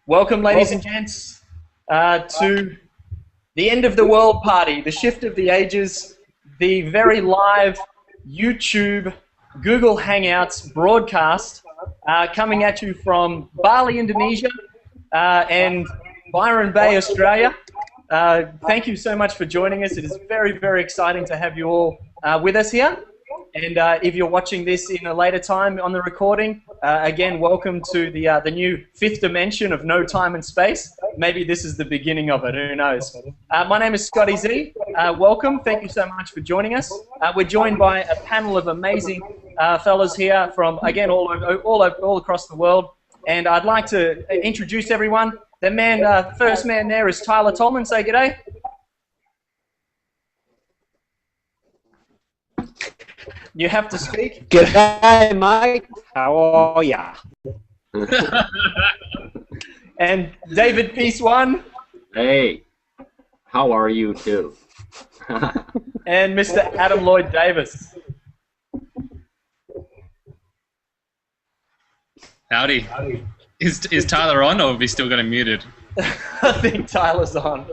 Welcome, ladies and gents, to the end of the world party, the shift of the ages, the very live YouTube Google Hangouts broadcast coming at you from Bali, Indonesia, and Byron Bay, Australia. Thank you so much for joining us. It is very, very exciting to have you all with us here. And if you're watching this in a later time on the recording, again, welcome to the new fifth dimension of no time and space. Maybe this is the beginning of it, who knows. My name is Scotty Ze. Welcome. Thank you so much for joining us. We're joined by a panel of amazing fellas here from, again, all across the world. And I'd like to introduce everyone. The man, first man there is Tyler Tolman. Say g'day. You have to speak. G'day, mate. How are ya? And David Piece One. Hey, how are you too? And Mr. Adam Lloyd Davis. Howdy. Is Tyler on, or have we still got him muted? I think Tyler's on.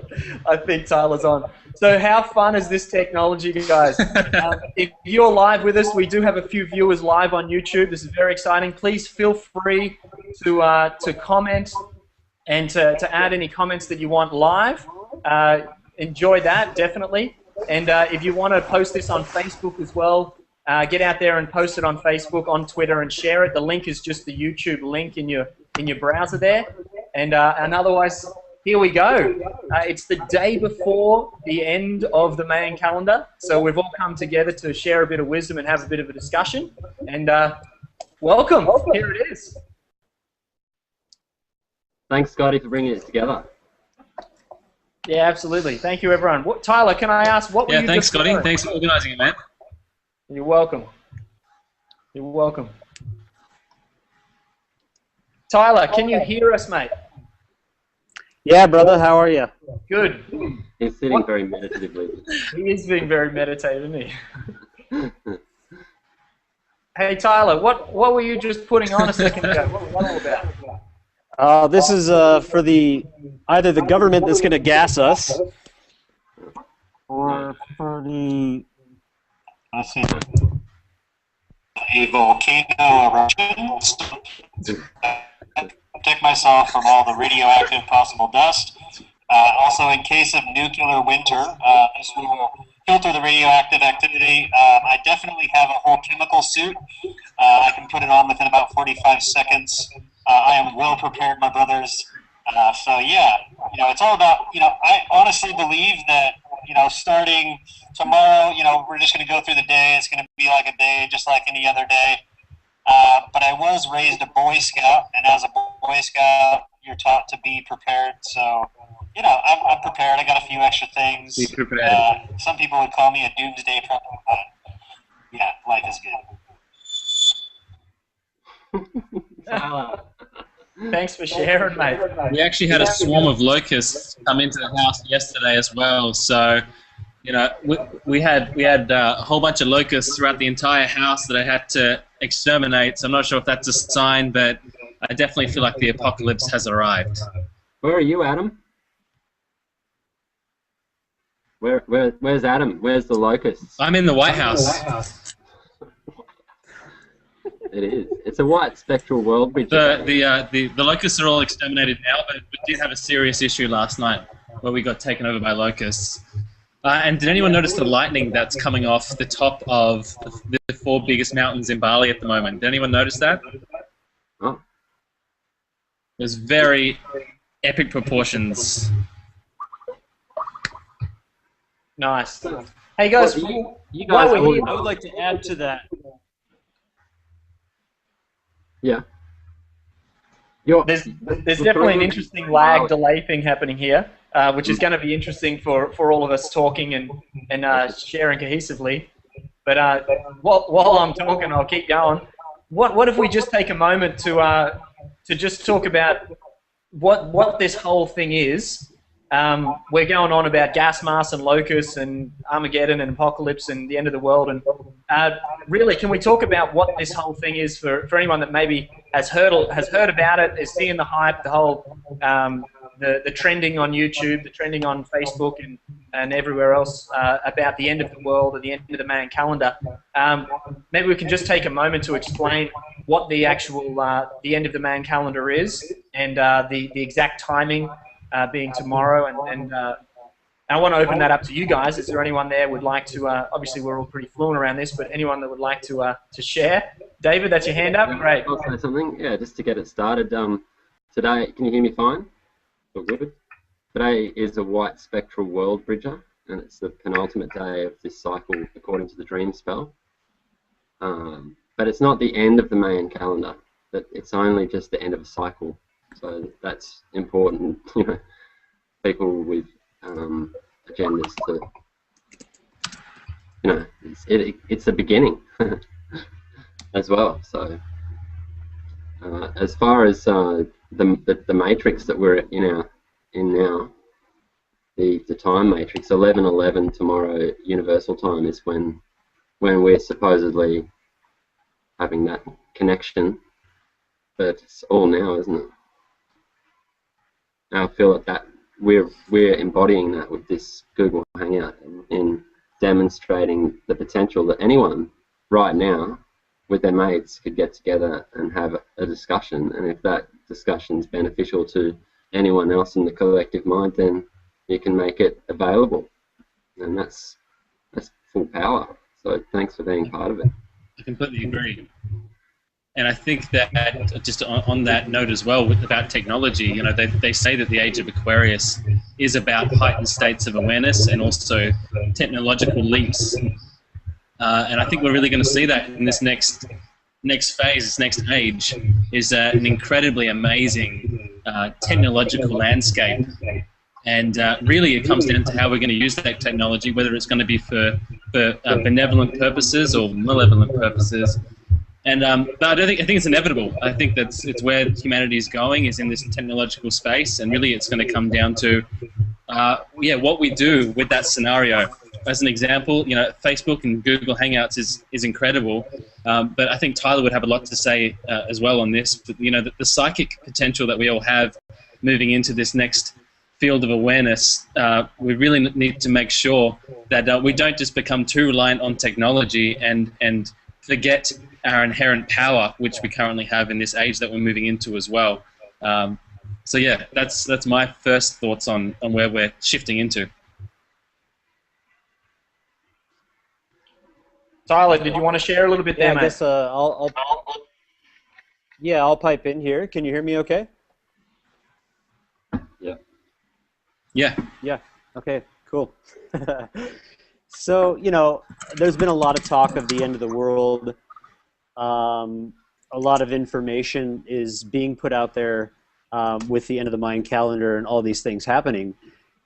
So how fun is this technology, guys? If you're live with us, we do have a few viewers live on YouTube. This is very exciting. Please feel free to comment and to add any comments that you want live. Enjoy that, definitely. And if you want to post this on Facebook as well, get out there and post it on Facebook, on Twitter, and share it. The link is just the YouTube link in your browser there. And otherwise, here we go. It's the day before the end of the Mayan calendar, so we've all come together to share a bit of wisdom and have a bit of a discussion. And welcome. Here it is. Thanks, Scotty, for bringing it together. Yeah, absolutely. Thank you, everyone. Tyler, can I ask, what were you Yeah, thanks, just Scotty. doing? Thanks for organising it, man. You're welcome. You're welcome. Tyler, can you hear us, mate? Yeah, brother. How are you? Good. He's sitting very meditatively. He is being very meditative, isn't he? Hey, Tyler, what were you just putting on a second ago? What was that all about? This is for either the government that's going to gas us, or for the a volcano eruption. Protect myself from all the radioactive possible dust. Also, in case of nuclear winter, this will filter the radioactive activity. I definitely have a whole chemical suit. I can put it on within about 45 seconds. I am well prepared, my brothers. So yeah, it's all about, I honestly believe that, starting tomorrow, we're just going to go through the day. It's going to be like a day, just like any other day. But I was raised a Boy Scout, and as a Boy Scout, you're taught to be prepared. So, I'm prepared. I got a few extra things. Be prepared. Some people would call me a doomsday prepper, but yeah, life is good. Thanks for sharing, mate. We actually had a swarm of locusts come into the house yesterday as well. So, we had a whole bunch of locusts throughout the entire house that I had to exterminate. So I'm not sure if that's a sign, but I definitely feel like the apocalypse has arrived. Where are you, Adam? Where's Adam? Where's the locusts? I'm in the White House. It is. It's a white spectral world. The locusts are all exterminated now, but we did have a serious issue last night where we got taken over by locusts. And did anyone notice the lightning that's coming off the top of the 4 biggest mountains in Bali at the moment? Did anyone notice that? Oh. There's very epic proportions. Nice. Hey, guys, you guys I would like to add to that. Yeah. There's definitely an interesting lag delay thing happening here, which is going to be interesting for all of us talking and sharing cohesively. But while I'm talking, I'll keep going. What if we just take a moment to just talk about what this whole thing is, we're going on about gas masks and locusts and Armageddon and apocalypse and the end of the world. And really, can we talk about what this whole thing is for anyone that maybe has heard about it, is seeing the hype, the whole the trending on YouTube, the trending on Facebook and everywhere else about the end of the world or the end of the Mayan calendar. Maybe we can just take a moment to explain what the actual the end of the Mayan calendar is and the exact timing. Being tomorrow, and I want to open that up to you guys. Is there anyone there would like to? Obviously, we're all pretty fluent around this, but anyone that would like to share? David, that's your hand up. Great. I'll say something. Yeah, just to get it started. Today, can you hear me fine? All good. Today is a white spectral world bridger, and it's the penultimate day of this cycle according to the dream spell. But it's not the end of the Mayan calendar. That it's only just the end of a cycle. So that's important, you know, people with agendas to, you know, it's the beginning as well. So as far as the matrix that we're in now, the time matrix, 11:11 tomorrow universal time is when we're supposedly having that connection, but it's all now, isn't it? I feel that we're embodying that with this Google Hangout in demonstrating the potential that anyone right now with their mates could get together and have a discussion, and if that discussion is beneficial to anyone else in the collective mind, then you can make it available, and that's full power. So thanks for being part of it. I completely agree. And I think that just on that note as well, about technology, you know, they say that the age of Aquarius is about heightened states of awareness and also technological leaps. And I think we're really going to see that in this next phase, this next age, is an incredibly amazing technological landscape. And really it comes down to how we're going to use that technology, whether it's going to be for benevolent purposes or malevolent purposes. And but I think it's inevitable. I think it's where humanity is going, is in this technological space, and really it's going to come down to what we do with that scenario. As an example, you know, Facebook and Google Hangouts is incredible, but I think Tyler would have a lot to say as well on this. But, you know, the psychic potential that we all have moving into this next field of awareness, we really need to make sure that we don't just become too reliant on technology and forget our inherent power, which we currently have in this age that we're moving into as well. So yeah, that's my first thoughts on where we're shifting into. Tyler, did you want to share a little bit there, I mate? guess I'll pipe in here. Can you hear me okay? Yeah. Yeah. Yeah. Okay, cool. So, you know, there's been a lot of talk of the end of the world. A lot of information is being put out there with the end of the Mayan calendar and all these things happening.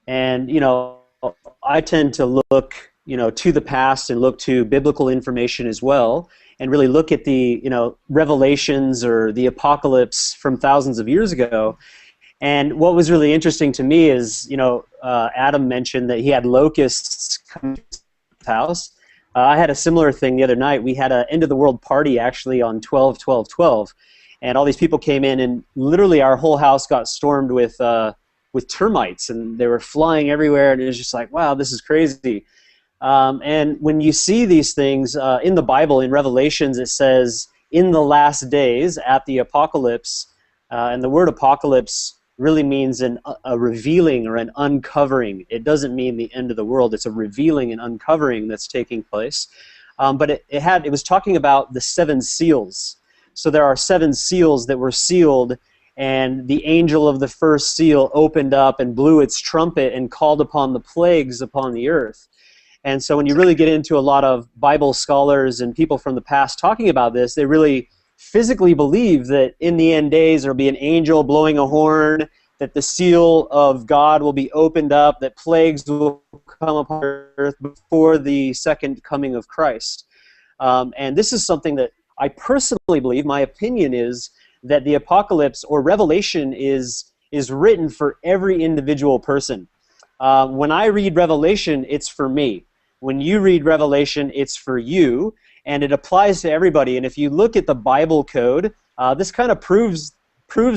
And, you know, I tend to look, you know, to the past and look to biblical information as well, and really look at the, you know, revelations or the apocalypse from thousands of years ago. And what was really interesting to me is, you know, Adam mentioned that he had locusts come to his house. I had a similar thing the other night. We had an end of the world party actually on 12/12/12, and all these people came in, and literally our whole house got stormed with termites, and they were flying everywhere, and it was just like, wow, this is crazy. And when you see these things in the Bible, in Revelations, it says, in the last days, at the apocalypse, and the word apocalypse really means a revealing or an uncovering. It doesn't mean the end of the world. It's a revealing and uncovering that's taking place. But it was talking about the 7 seals. So there are 7 seals that were sealed, and the angel of the first seal opened up and blew its trumpet and called upon the plagues upon the earth. And so when you really get into a lot of Bible scholars and people from the past talking about this, they really physically believe that in the end days there will be an angel blowing a horn, that the seal of God will be opened up, that plagues will come upon earth before the second coming of Christ. And this is something that I personally believe, my opinion is, that the apocalypse or Revelation is is written for every individual person. When I read Revelation, it's for me. When you read Revelation, it's for you, and it applies to everybody. And if you look at the Bible code, this kind of proves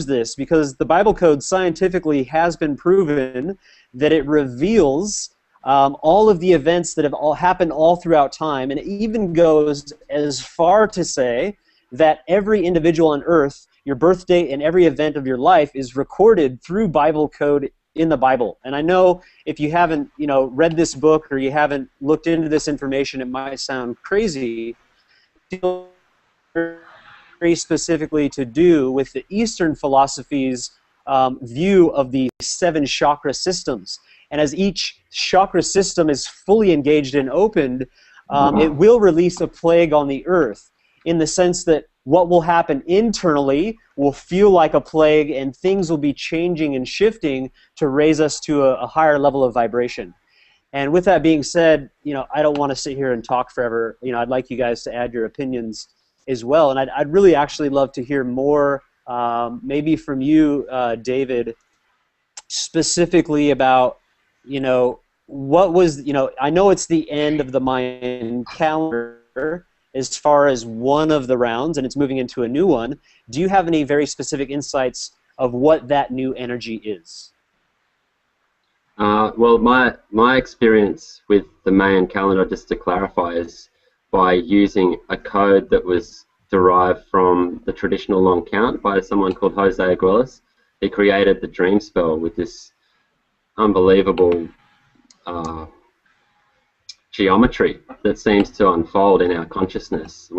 this, because the Bible code scientifically has been proven that it reveals all of the events that have all happened all throughout time, and it even goes as far to say that every individual on earth, your birth date and every event of your life is recorded through Bible code in the Bible. And I know if you haven't, read this book or you haven't looked into this information, it might sound crazy. Very specifically to do with the Eastern philosophy's view of the 7 chakra systems. And as each chakra system is fully engaged and opened, it will release a plague on the earth, in the sense that what will happen internally will feel like a plague, and things will be changing and shifting to raise us to a higher level of vibration. And with that being said, I don't want to sit here and talk forever. I'd like you guys to add your opinions as well. And I'd really actually love to hear more, maybe from you, David, specifically about, what was, I know it's the end of the Mayan calendar as far as one of the rounds, and it's moving into a new one. Do you have any very specific insights of what that new energy is? Well, my experience with the Mayan calendar, just to clarify, is by using a code that was derived from the traditional long count by someone called Jose Aguilas. He created the dream spell with this unbelievable geometry that seems to unfold in our consciousness.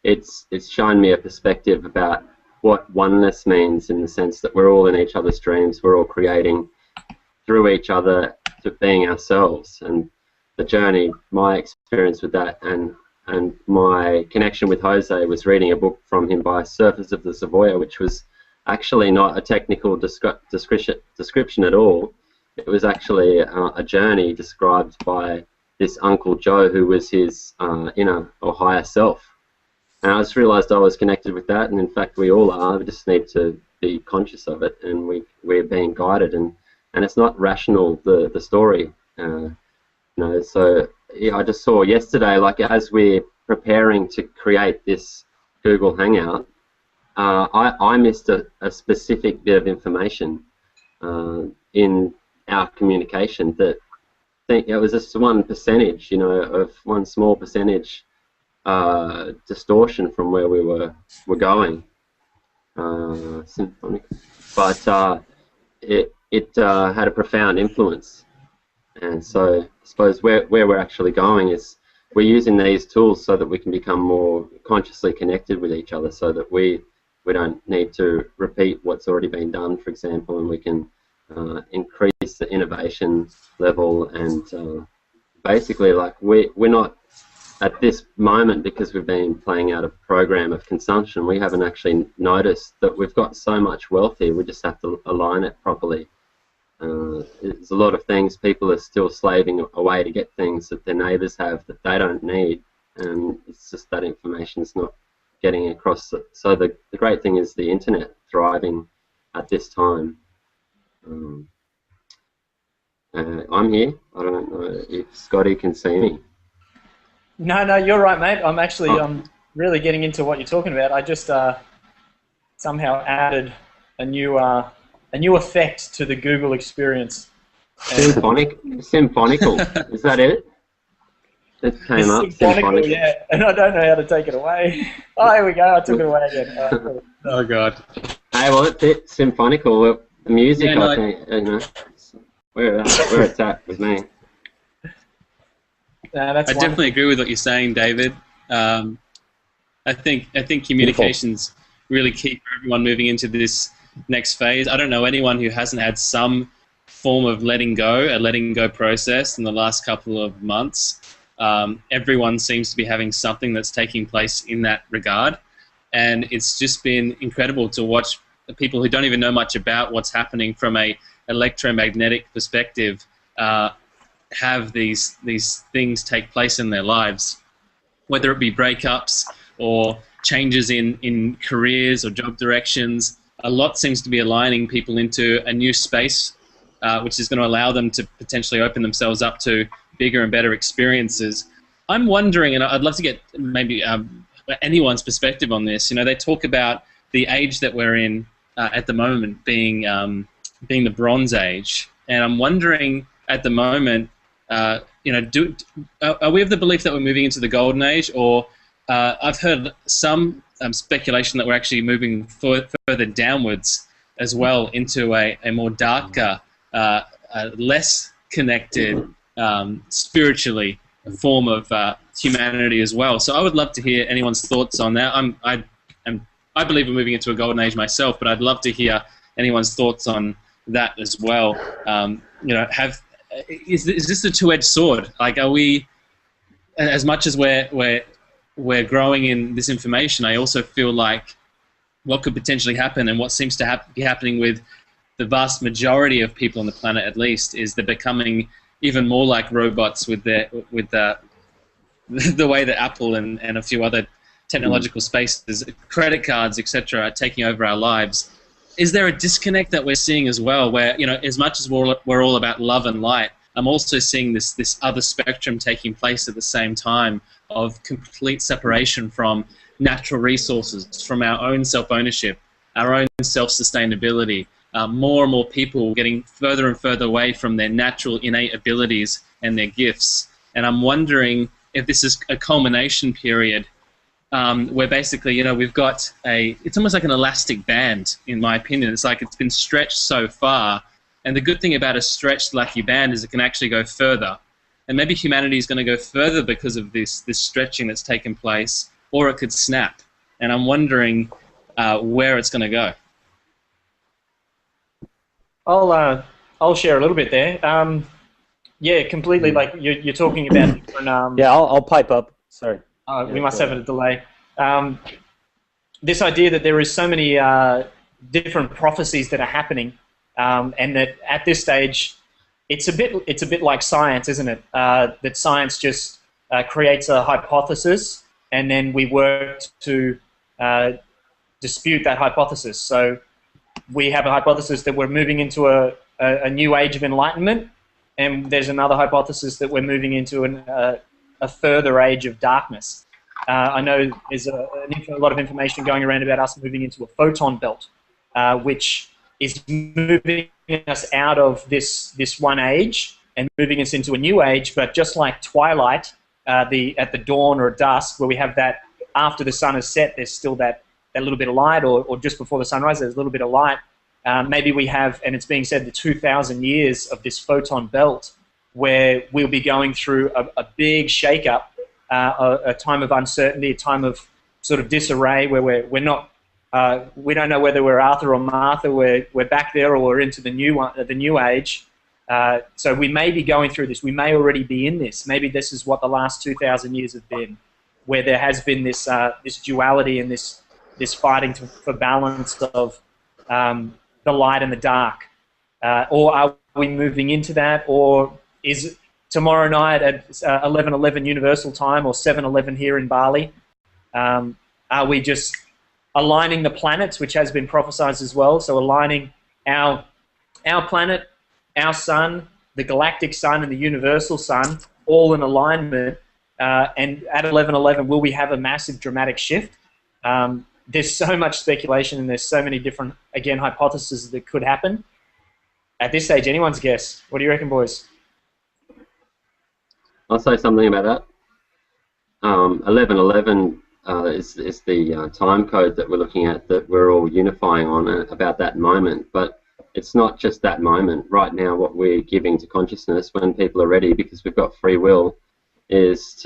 It's shown me a perspective about what oneness means, in the sense that we're all in each other's dreams, we're all creating through each other to being ourselves. And the journey, my experience with that, and my connection with Jose was reading a book from him by Surfers of the Savoya, which was actually not a technical description at all. It was actually a journey described by this Uncle Joe, who was his inner or higher self. And I just realized I was connected with that, and in fact we all are. We just need to be conscious of it, and we're being guided, and it's not rational, the story. So yeah, I just saw yesterday, like as we're preparing to create this Google Hangout, I missed a specific bit of information in our communication that it was just 1%, of one small percentage distortion from where we were going. Symphonic. But it had a profound influence. And so I suppose where we're actually going is we're using these tools so that we can become more consciously connected with each other, so that we don't need to repeat what's already been done, for example, and we can increase the innovation level. And basically, like we're not at this moment, because we've been playing out a program of consumption, we haven't actually noticed that we've got so much wealth here. We just have to align it properly. There's a lot of things people are still slaving away to get things that their neighbours have that they don't need, and it's just that information's not getting across. So the great thing is the internet thriving at this time. I'm here. I don't know if Scotty can see me. No, you're right, mate. I'm actually really getting into what you're talking about. I just somehow added a new effect to the Google experience. Symphonical. Is that it? It came up. Symphonical, yeah. And I don't know how to take it away. Oh, here we go. I took it away again. Cool. Oh God. Hey, well, it's symphonical. The music, I think, where it's at with me. I definitely agree with what you're saying, David. I think communication's really key for everyone moving into this next phase. I don't know anyone who hasn't had some form of letting go process in the last couple of months. Everyone seems to be having something that's taking place in that regard, and it's just been incredible to watch people who don't even know much about what's happening from a electromagnetic perspective have these things take place in their lives, whether it be breakups or changes in careers or job directions. a lot seems to be aligning people into a new space, which is going to allow them to potentially open themselves up to bigger and better experiences. I'm wondering, and I'd love to get maybe anyone's perspective on this. You know, they talk about the age that we're in at the moment being the Bronze Age, and I'm wondering at the moment, you know, are we of the belief that we're moving into the Golden Age, or I've heard some speculation that we're actually moving further downwards as well into a more darker, less connected, spiritually form of humanity as well. So I would love to hear anyone's thoughts on that. I believe we're moving into a golden age myself, but I'd love to hear anyone's thoughts on that as well. You know, is this a two-edged sword? Like, are we, as much as we're growing in this information, I also feel like what could potentially happen, and what seems to be happening with the vast majority of people on the planet, at least, is they're becoming even more like robots with the way that Apple and a few other technological spaces, credit cards, etc., are taking over our lives. Is there a disconnect that we're seeing as well, where, you know, as much as we're all about love and light, I'm also seeing this other spectrum taking place at the same time of complete separation from natural resources, from our own self-ownership, our own self-sustainability. More and more people getting further and further away from their natural innate abilities and their gifts. And I'm wondering if this is a culmination period where basically, you know, we've got it's almost like an elastic band, in my opinion. It's like it's been stretched so far. And the good thing about a stretched lucky band is it can actually go further. And maybe humanity is going to go further because of this stretching that's taken place, or it could snap. And I'm wondering where it's going to go. I'll share a little bit there. Yeah, completely. Like you're talking about different. Yeah, I'll pipe up. Sorry. We must have a delay. This idea that there is so many different prophecies that are happening, and that at this stage, it's a bit like science, isn't it? That science just creates a hypothesis, and then we work to dispute that hypothesis. So we have a hypothesis that we're moving into a new age of enlightenment, and there's another hypothesis that we're moving into a further age of darkness. I know there's a lot of information going around about us moving into a photon belt, which is moving us out of this one age and moving us into a new age. But just like twilight, at the dawn or dusk, where we have that after the sun has set, there's still that little bit of light, or just before the sunrise, there's a little bit of light. Maybe we have, and it's being said, the 2,000 years of this photon belt, where we'll be going through a big shake-up, a time of uncertainty, a time of sort of disarray, where we're not, we don't know whether we're Arthur or Martha, we're back there, or we're into the new age. So we may be going through this. We may already be in this. Maybe this is what the last 2,000 years have been, where there has been this duality and this fighting for balance of the light and the dark. Or are we moving into that, or is tomorrow night at 11:11 Universal Time or 7:11 here in Bali? Are we just aligning the planets, which has been prophesized as well? So aligning our planet, our sun, the galactic sun, and the universal sun, all in alignment. And at 11:11, will we have a massive, dramatic shift? There's so much speculation, and there's so many different, again, hypotheses that could happen. At this stage, anyone's guess. What do you reckon, boys? I'll say something about that. 11:11 is the time code that we're looking at, that we're all unifying on about that moment. But it's not just that moment. Right now, what we're giving to consciousness, when people are ready, because we've got free will, is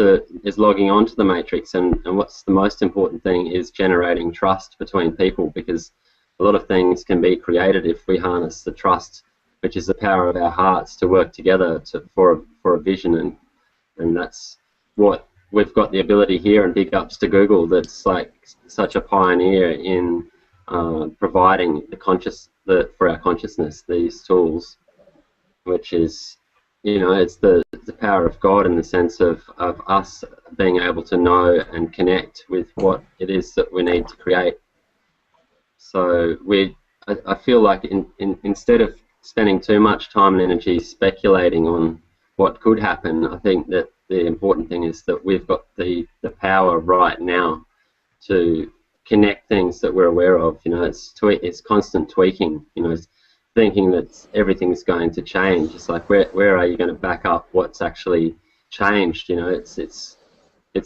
logging onto the matrix. And what's the most important thing is generating trust between people, because a lot of things can be created if we harness the trust, which is the power of our hearts to work together for a vision. And that's what we've got the ability here, and big ups to Google, that's like such a pioneer in providing for our consciousness these tools, which is, you know, it's the power of God, in the sense of us being able to know and connect with what it is that we need to create. So we're I feel like instead of spending too much time and energy speculating on what could happen, I think that the important thing is that we've got the power right now to connect things that we're aware of. You know, it's constant tweaking. You know, it's thinking that everything's going to change. It's like where are you going to back up what's actually changed? You know, it's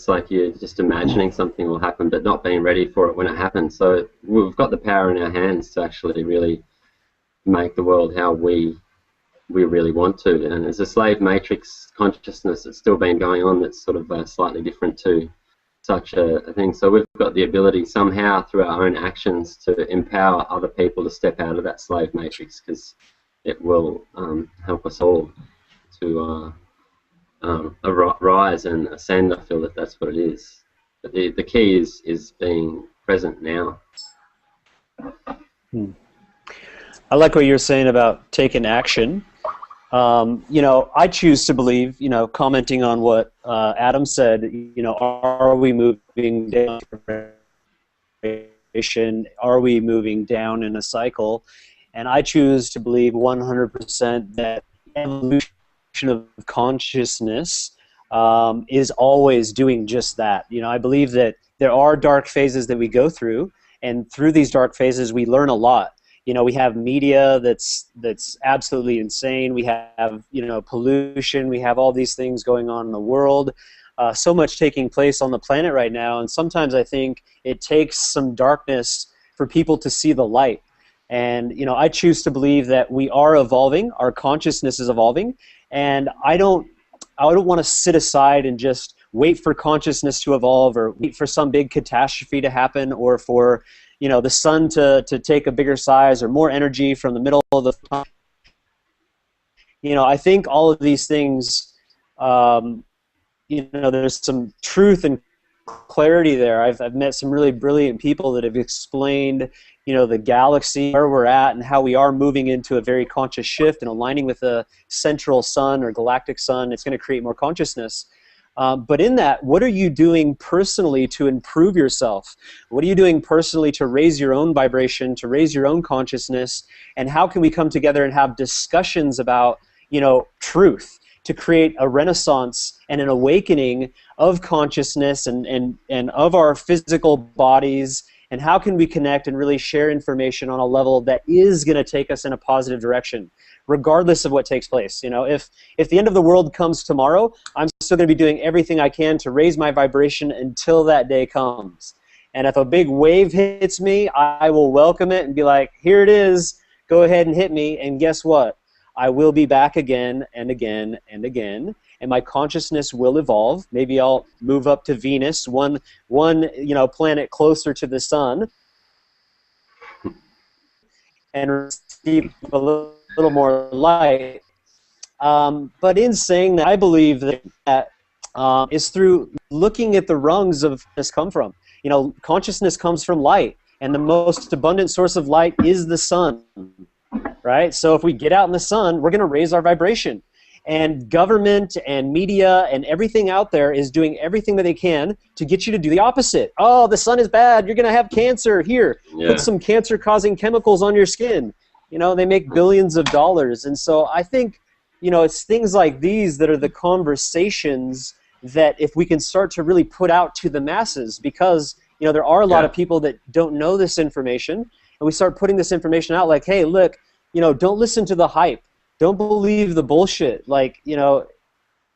like you're just imagining something will happen, but not being ready for it when it happens. So we've got the power in our hands to actually really make the world how we really want to. And there's a slave matrix consciousness that's still been going on that's sort of slightly different to such a thing. So we've got the ability somehow through our own actions to empower other people to step out of that slave matrix, because it will help us all to rise and ascend. I feel that that's what it is. But the key is being present now. I like what you're saying about taking action. You know, I choose to believe, you know, commenting on what Adam said, you know, are we moving down? Are we moving down in a cycle? And I choose to believe 100% that evolution of consciousness is always doing just that. You know, I believe that there are dark phases that we go through, and through these dark phases we learn a lot. You know, we have media that's absolutely insane. We have, you know, pollution. We have all these things going on in the world. So much taking place on the planet right now. And sometimes I think it takes some darkness for people to see the light. And, you know, I choose to believe that we are evolving. Our consciousness is evolving. And I don't want to sit aside and just wait for consciousness to evolve, or wait for some big catastrophe to happen, or for, you know, the sun to take a bigger size or more energy from the middle of the sun. You know, I think all of these things, you know, there's some truth and clarity there. I've met some really brilliant people that have explained, you know, the galaxy, where we're at, and how we are moving into a very conscious shift and aligning with the central sun or galactic sun. It's going to create more consciousness. But in that, what are you doing personally to improve yourself? What are you doing personally to raise your own vibration, to raise your own consciousness? And how can we come together and have discussions about, you know, truth, to create a renaissance and an awakening of consciousness and of our physical bodies? And how can we connect and really share information on a level that is going to take us in a positive direction, regardless of what takes place? You know, if the end of the world comes tomorrow, I'm still going to be doing everything I can to raise my vibration until that day comes. And if a big wave hits me, I will welcome it and be like, here it is, go ahead and hit me. And guess what? I will be back again and again and again, and my consciousness will evolve. Maybe I'll move up to Venus, one you know, planet closer to the sun, and receive a little more light. But in saying that, I believe that is through looking at the rungs of this come from. You know, consciousness comes from light, and the most abundant source of light is the sun. Right? So if we get out in the sun, we're going to raise our vibration. And government and media and everything out there is doing everything that they can to get you to do the opposite. Oh, the sun is bad. You're going to have cancer. Here, put some cancer-causing chemicals on your skin. You know, they make billions of dollars. And so I think, you know, it's things like these that are the conversations that if we can start to really put out to the masses, because, you know, there are a lot of people that don't know this information, and we start putting this information out like, hey, look, you know, don't listen to the hype. Don't believe the bullshit. Like, you know,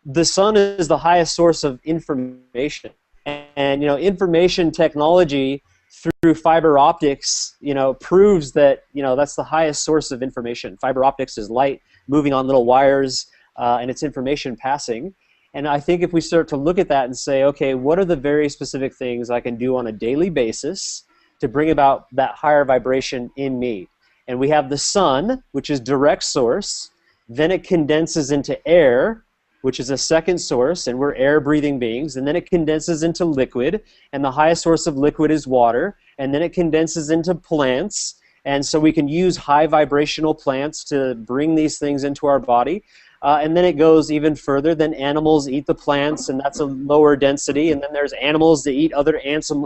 the sun is the highest source of information. And you know, information technology through fiber optics, you know, proves that, you know, that's the highest source of information. Fiber optics is light moving on little wires, and it's information passing. And I think if we start to look at that and say, okay, what are the very specific things I can do on a daily basis to bring about that higher vibration in me? And we have the sun, which is direct source. Then it condenses into air, which is a second source, and we're air-breathing beings. And then it condenses into liquid, and the highest source of liquid is water. And then it condenses into plants. And so we can use high vibrational plants to bring these things into our body. And then it goes even further. Then animals eat the plants, and that's a lower density. And then there's animals that eat other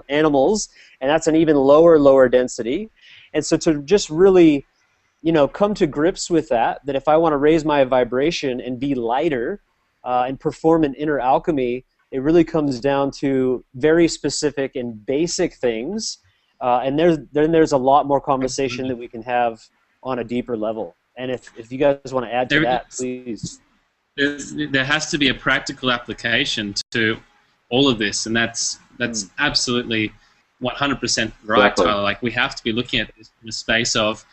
animals, and that's an even lower density. And so to just really, come to grips with that if I want to raise my vibration and be lighter and perform an inner alchemy, it really comes down to very specific and basic things. And there's a lot more conversation that we can have on a deeper level. And if you guys want to add to that, please. There has to be a practical application to all of this, and that's absolutely 100% right, Exactly. Tyler. Like, we have to be looking at this in the space of,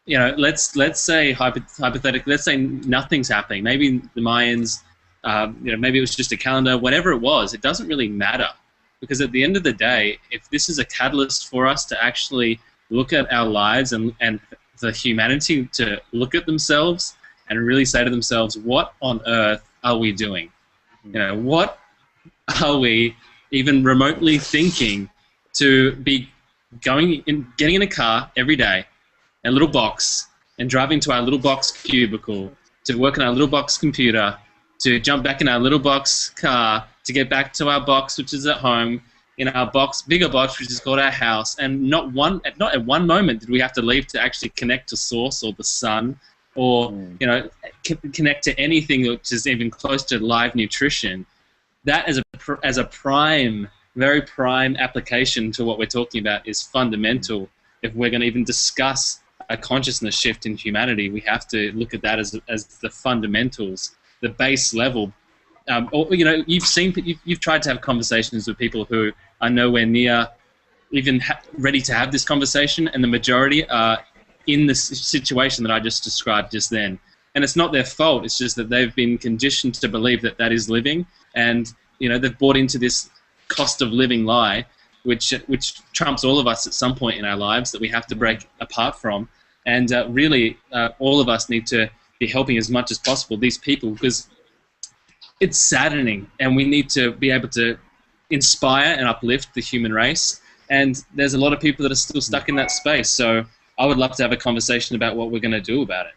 let's say hypothetically, let's say nothing's happening. Maybe the Mayans, maybe it was just a calendar. Whatever it was, it doesn't really matter, because at the end of the day, if this is a catalyst for us to actually look at our lives and the humanity to look at themselves and really say to themselves, what on earth are we doing? What are we even remotely thinking to be getting in a car every day, a little box, and driving to our little box cubicle, to work on our little box computer, to jump back in our little box car, to get back to our box, which is at home, in our bigger box, which is called our house, and not at one moment did we have to leave to actually connect to source or the sun, or connect to anything which is even close to live nutrition. That as a very prime application to what we're talking about is fundamental. If we're going to even discuss a consciousness shift in humanity, we have to look at that as the fundamentals, the base level. You've tried to have conversations with people who are nowhere near even ready to have this conversation, and the majority are in the situation that I just described just then. And it's not their fault. It's just that they've been conditioned to believe that is living, and they've bought into this cost of living lie, which trumps all of us at some point in our lives, that we have to break apart from. And really, all of us need to be helping as much as possible these people, because it's saddening, and we need to be able to inspire and uplift the human race. And there's a lot of people that are still stuck in that space. So I would love to have a conversation about what we're going to do about it.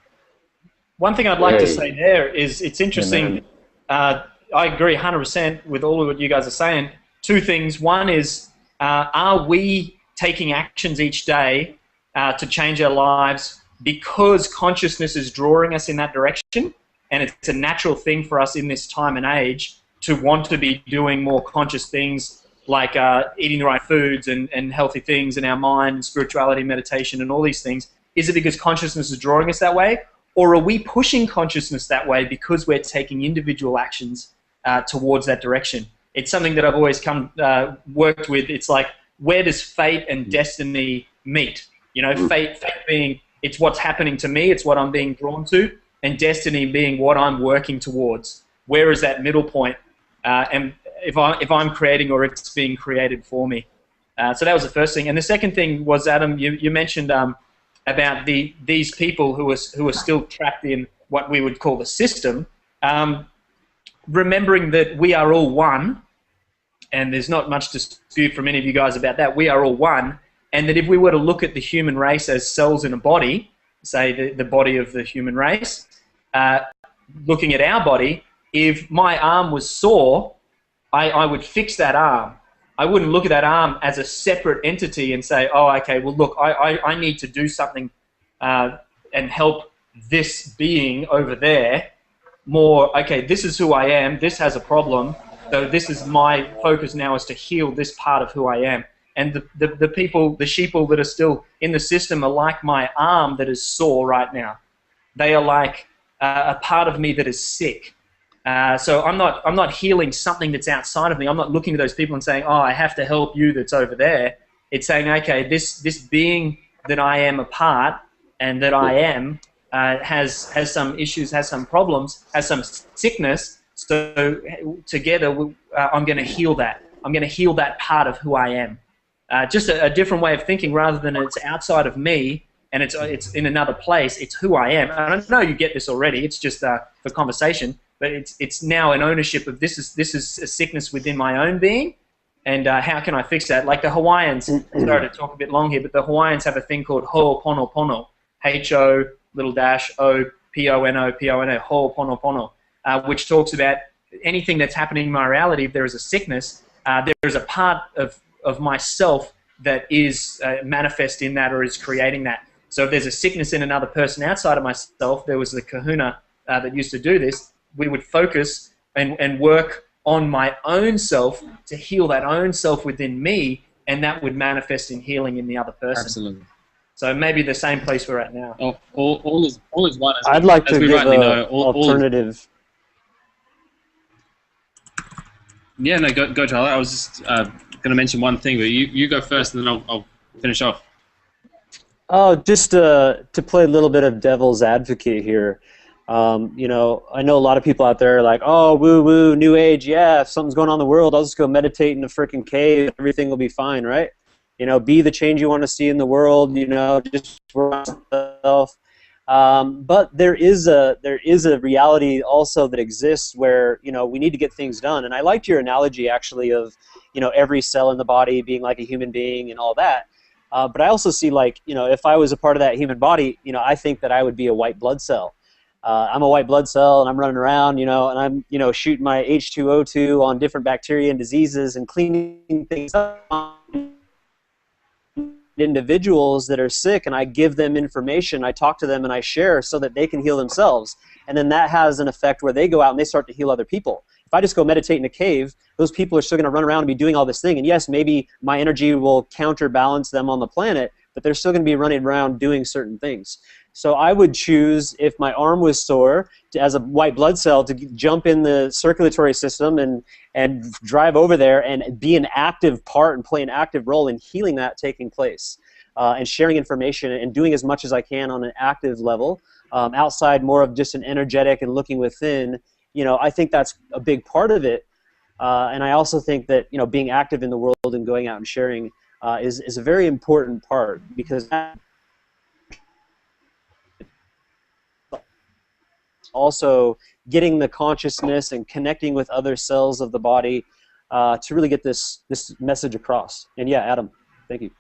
One thing I'd like to say there is it's interesting. I agree 100% with all of what you guys are saying. Two things. One is, are we taking actions each day to change our lives because consciousness is drawing us in that direction? And it's a natural thing for us in this time and age to want to be doing more conscious things, like eating the right foods and healthy things in our mind, and spirituality, meditation, and all these things. Is it because consciousness is drawing us that way? Or are we pushing consciousness that way because we're taking individual actions towards that direction? It's something that I've always worked with. It's like, where does fate and destiny meet? Fate being, it's what's happening to me, it's what I'm being drawn to, and destiny being what I'm working towards. Where is that middle point? And if I'm creating, or it's being created for me. So that was the first thing. And the second thing was, Adam, you mentioned about these people who are still trapped in what we would call the system. Remembering that we are all one, and there's not much dispute from any of you guys about that. We are all one, and that if we were to look at the human race as cells in a body, say the body of the human race, looking at our body, if my arm was sore, I would fix that arm. I wouldn't look at that arm as a separate entity and say, oh, okay, well, look, I need to do something and help this being over there more. Okay, this is who I am. This has a problem. So this is my focus now, is to heal this part of who I am. And the people, the sheeple that are still in the system are like my arm that is sore right now. They are like a part of me that is sick. So I'm not healing something that's outside of me. I'm not looking at those people and saying, oh, I have to help you that's over there. It's saying, okay, this being that I am a part and that I am has some issues, has some problems, has some sickness. So together I'm going to heal that. I'm going to heal that part of who I am. Just a different way of thinking, rather than it's outside of me and it's in another place. It's who I am. And I know you get this already. It's just for conversation. But it's now an ownership of this is a sickness within my own being, and how can I fix that? Like the Hawaiians, sorry to talk a bit long here, but the Hawaiians have a thing called ho'oponopono, H-O-O-P-O-N-O, P-O-N-O, ho'oponopono, which talks about anything that's happening in my reality. If there is a sickness, there is a part of myself that is manifest in that or is creating that. So if there's a sickness in another person outside of myself, there was the kahuna that used to do this, we would focus and work on my own self to heal that own self within me, and that would manifest in healing in the other person. Absolutely. So maybe the same place we're at now. All is one. I'd like to give an alternative. Yeah, no, go, Tyler. I was just going to mention one thing, but you go first, and then I'll finish off. Oh, just to play a little bit of devil's advocate here. You know, I know a lot of people out there are like, oh, woo-woo, new age, yeah, if something's going on in the world, I'll just go meditate in a freaking cave, everything will be fine, right? You know, be the change you want to see in the world, you know, just work on yourself. But there is a reality also that exists where, you know, we need to get things done. And I liked your analogy, actually, of, you know, every cell in the body being like a human being and all that. But I also see, like, you know, if I was a part of that human body, you know, I think that I would be a white blood cell. I'm a white blood cell, and I'm running around, you know, and I'm, you know, shooting my H2O2 on different bacteria and diseases and cleaning things up on individuals that are sick, and I give them information, I talk to them, and I share so that they can heal themselves. And then that has an effect where they go out and they start to heal other people. If I just go meditate in a cave, those people are still going to run around and be doing all this thing. And yes, maybe my energy will counterbalance them on the planet, but they're still going to be running around doing certain things. So I would choose, if my arm was sore, as a white blood cell, to jump in the circulatory system and drive over there and be an active part and play an active role in healing that taking place, and sharing information and doing as much as I can on an active level. Outside, more of just an energetic and looking within. You know, I think that's a big part of it. And I also think that, you know, being active in the world and going out and sharing is a very important part, because also getting the consciousness and connecting with other cells of the body to really get this message across. And yeah, Adam, thank you.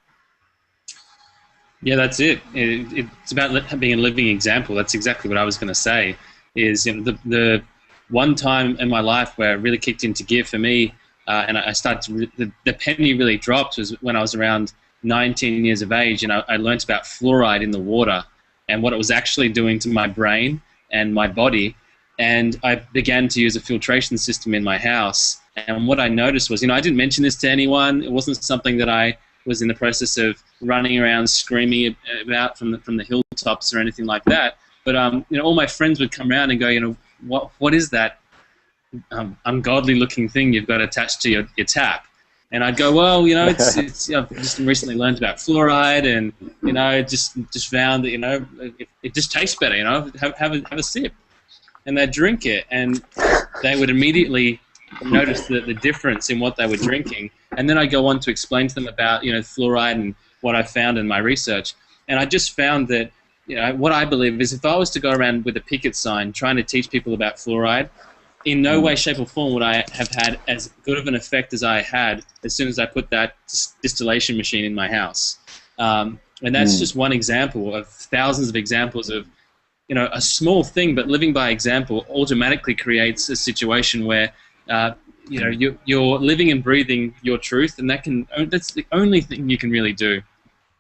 Yeah, that's it. It's about being a living example. That's exactly what I was going to say. Is, you know, the one time in my life where it really kicked into gear for me, and I started the penny really dropped, was when I was around 19 years of age, and I learned about fluoride in the water and what it was actually doing to my brain and my body. And I began to use a filtration system in my house. And what I noticed was, you know, I didn't mention this to anyone. It wasn't something that I was in the process of running around screaming about from the hilltops or anything like that. But you know, all my friends would come around and go, you know, what is that ungodly looking thing you've got attached to your tap? And I'd go, well, you know, it's I've just recently learned about fluoride, and, you know, just found that, you know, it just tastes better, you know, have a sip. And they'd drink it, and they would immediately notice the difference in what they were drinking. And then I go on to explain to them about, you know, fluoride and what I found in my research. And I just found that, you know, what I believe is, if I was to go around with a picket sign trying to teach people about fluoride, in no way, shape, or form would I have had as good of an effect as I had as soon as I put that distillation machine in my house. And that's just one example of thousands of examples of, you know, a small thing, but living by example automatically creates a situation where, you know, you're living and breathing your truth, and that's the only thing you can really do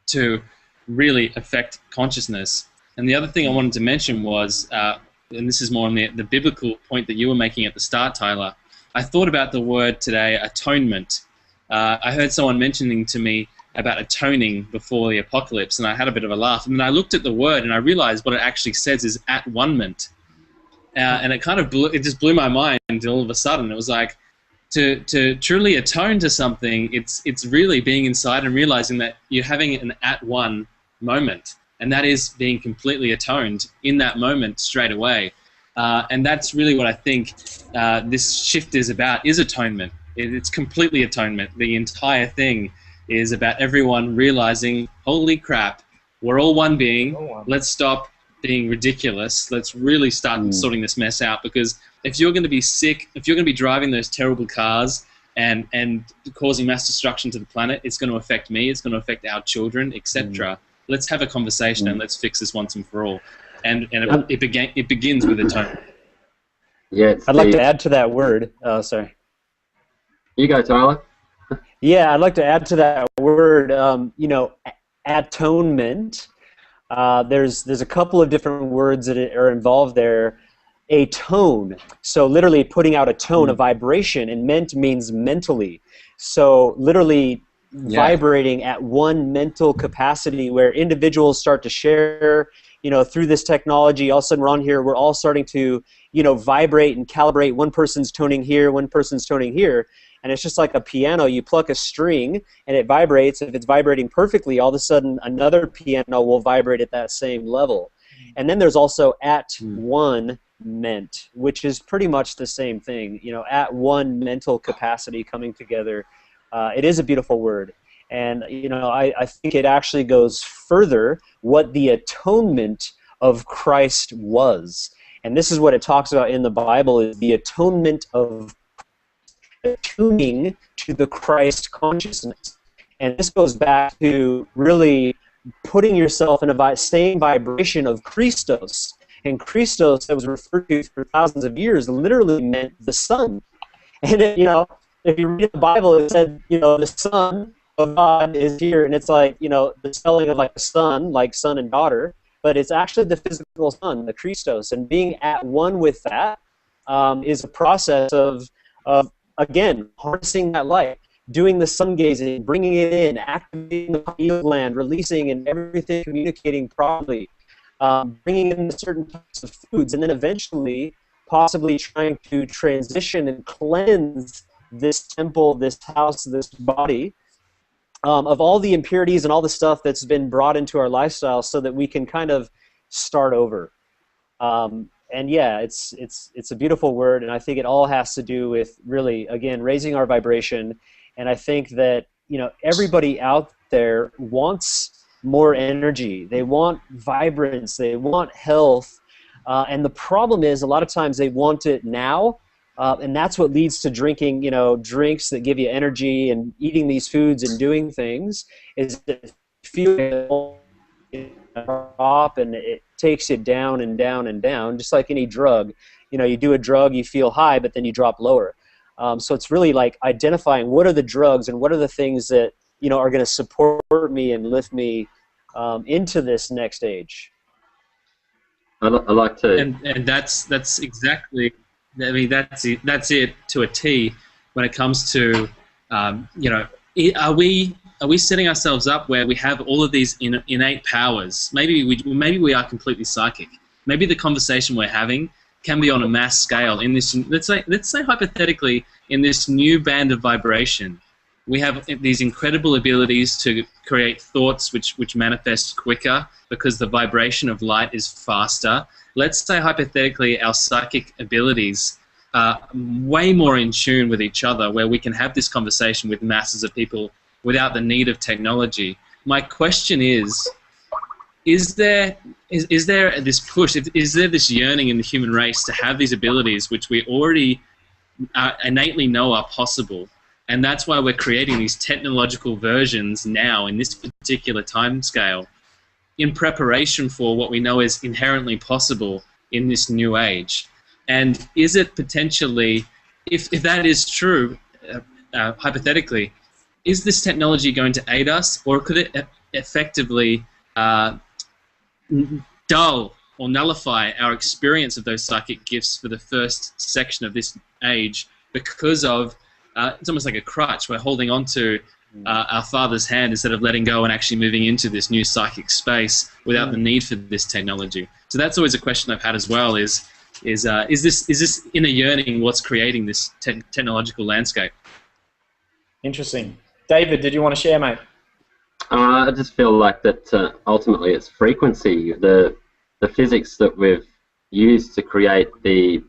to really affect consciousness. And the other thing I wanted to mention was, and this is more on the biblical point that you were making at the start, Tyler. I thought about the word today, atonement. I heard someone mentioning to me about atoning before the apocalypse, and I had a bit of a laugh. And then I looked at the word, and I realized what it actually says is at one-ment. And it kind of just blew my mind all of a sudden. It was like, to truly atone to something, it's really being inside and realizing that you're having an at-one moment. And that is being completely atoned in that moment straight away. And that's really what I think this shift is about, is atonement. It's completely atonement. The entire thing is about everyone realizing, holy crap, we're all one being. Let's stop being ridiculous. Let's really start sorting this mess out, because if you're going to be sick, if you're going to be driving those terrible cars and causing mass destruction to the planet, it's going to affect me, it's going to affect our children, etc. Let's have a conversation and let's fix this once and for all. And it begins with atonement. Yeah, I'd like to add to that word. Sorry. You go, Tyler. Yeah, I'd like to add to that word, atonement. There's a couple of different words that are involved there. A tone, so literally putting out a tone, a vibration, and ment means mentally. So literally vibrating at one mental capacity where individuals start to share, through this technology. All of a sudden we're on here, we're all starting to, vibrate and calibrate. One person's toning here, one person's toning here. And it's just like a piano. You pluck a string and it vibrates. If it's vibrating perfectly, all of a sudden another piano will vibrate at that same level. And then there's also at one ment, which is pretty much the same thing. At one mental capacity coming together. It is a beautiful word. And I think it actually goes further what the atonement of Christ was. And this is what it talks about in the Bible, is the atonement of attuning to the Christ consciousness. And this goes back to really putting yourself in a same vibration of Christos. And Christos, that was referred to for thousands of years, literally meant the Son. And if you read the Bible, it said, the Son of God is here, and it's like, the spelling of like the son, like son and daughter, but it's actually the physical Son, the Christos. And being at one with that is a process of again, harnessing that light, doing the sun gazing, bringing it in, activating the pineal gland, releasing and everything communicating properly, bringing in certain types of foods, and then eventually possibly trying to transition and cleanse this temple, this house, this body of all the impurities and all the stuff that's been brought into our lifestyle so that we can kind of start over. And yeah, it's a beautiful word, and I think it all has to do with really, again, raising our vibration. And I think that, everybody out there wants more energy. They want vibrance. They want health. And the problem is a lot of times they want it now, and that's what leads to drinking, drinks that give you energy and eating these foods and doing things, is that feel drop, and it takes you down and down and down, just like any drug. You do a drug, you feel high, but then you drop lower. So it's really like identifying what are the drugs and what are the things that are going to support me and lift me into this next stage. I like to, and that's exactly. I mean, that's it to a T when it comes to are we setting ourselves up where we have all of these innate powers? Maybe we are completely psychic. Maybe the conversation we're having can be on a mass scale. In this, let's say hypothetically, in this new band of vibration, we have these incredible abilities to create thoughts which manifest quicker because the vibration of light is faster. Let's say hypothetically our psychic abilities are way more in tune with each other, where we can have this conversation with masses of people without the need of technology. My question is there this push, is there this yearning in the human race to have these abilities which we already innately know are possible? And that's why we're creating these technological versions now in this particular time scale in preparation for what we know is inherently possible in this new age. And is it potentially, if that is true, hypothetically, is this technology going to aid us, or could it effectively dull or nullify our experience of those psychic gifts for the first section of this age because of, it's almost like a crutch, we're holding on to our Father's hand instead of letting go and actually moving into this new psychic space without the need for this technology. So that's always a question I've had as well, is this inner yearning what's creating this technological landscape? Interesting. David, did you want to share, mate? I just feel like that ultimately it's frequency. The physics that we've used to create the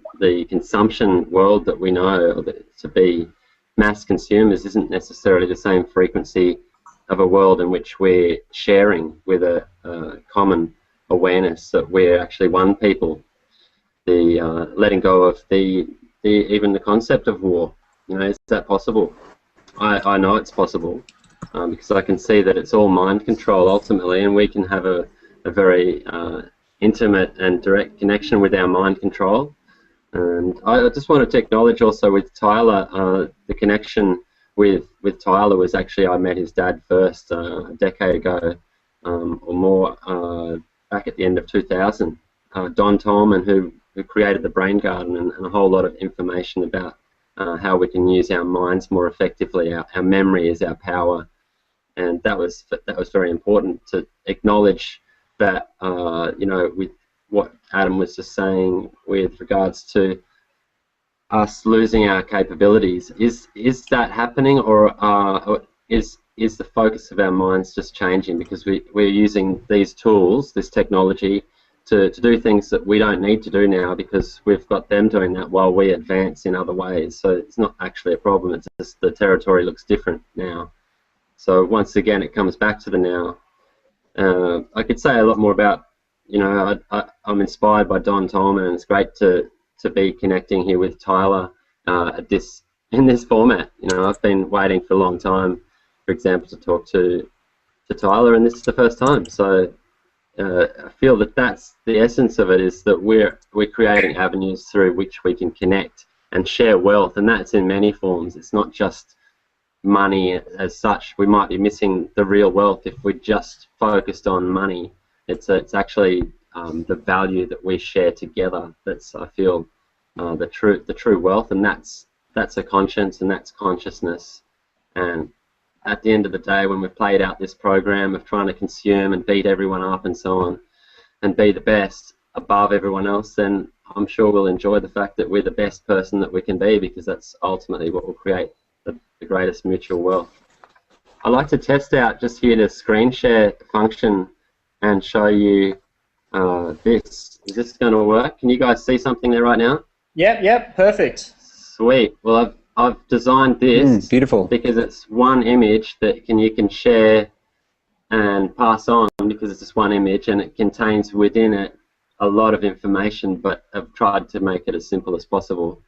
consumption world that we know to be mass consumers isn't necessarily the same frequency of a world in which we're sharing with a common awareness that we're actually one people. The letting go of even the concept of war. Is that possible? I know it's possible because I can see that it's all mind control ultimately, and we can have a very intimate and direct connection with our mind control. And I just wanted to acknowledge also with Tyler the connection with Tyler was actually I met his dad first a decade ago or more, back at the end of 2000. Don Tolman, who created the Brain Garden and a whole lot of information about how we can use our minds more effectively. Our memory is our power, and that was very important to acknowledge that. You know, with what Adam was just saying with regards to us losing our capabilities, is that happening, or is the focus of our minds just changing because we're using these tools, this technology, to do things that we don't need to do now because we've got them doing that while we advance in other ways. So it's not actually a problem, it's just the territory looks different now. So once again, it comes back to the now. I could say a lot more about, you know, I'm inspired by Don Tolman, and it's great to be connecting here with Tyler in this format. You know, I've been waiting for a long time, for example, to talk to Tyler, and this is the first time. So I feel that that's the essence of it, is that we're creating avenues through which we can connect and share wealth, and that's in many forms. It's not just money as such. We might be missing the real wealth if we just focused on money. It's actually the value that we share together that's, I feel, the true wealth, and that's a conscience, and that's consciousness. And at the end of the day, when we've played out this program of trying to consume and beat everyone up and so on, and be the best above everyone else, then I'm sure we'll enjoy the fact that we're the best person that we can be, because that's ultimately what will create the greatest mutual wealth. I like to test out just here the screen share function and show you this. Is this going to work? Can you guys see something there right now? Yep, perfect. Sweet. Well, I've designed this beautiful, because it's one image that you can share and pass on, because it's just one image and it contains within it a lot of information, but I've tried to make it as simple as possible.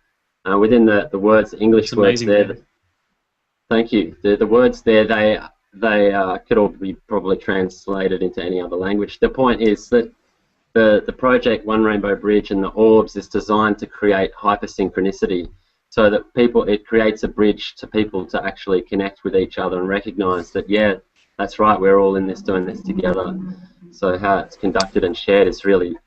Within the words, the English words there. Man. Thank you. The words there, they could all be probably translated into any other language. The point is that the project One Rainbow Bridge and the orbs is designed to create hypersynchronicity, so that it creates a bridge to people to actually connect with each other and recognize that, yeah, that's right, we're all in this, doing this together. So how it's conducted and shared is really,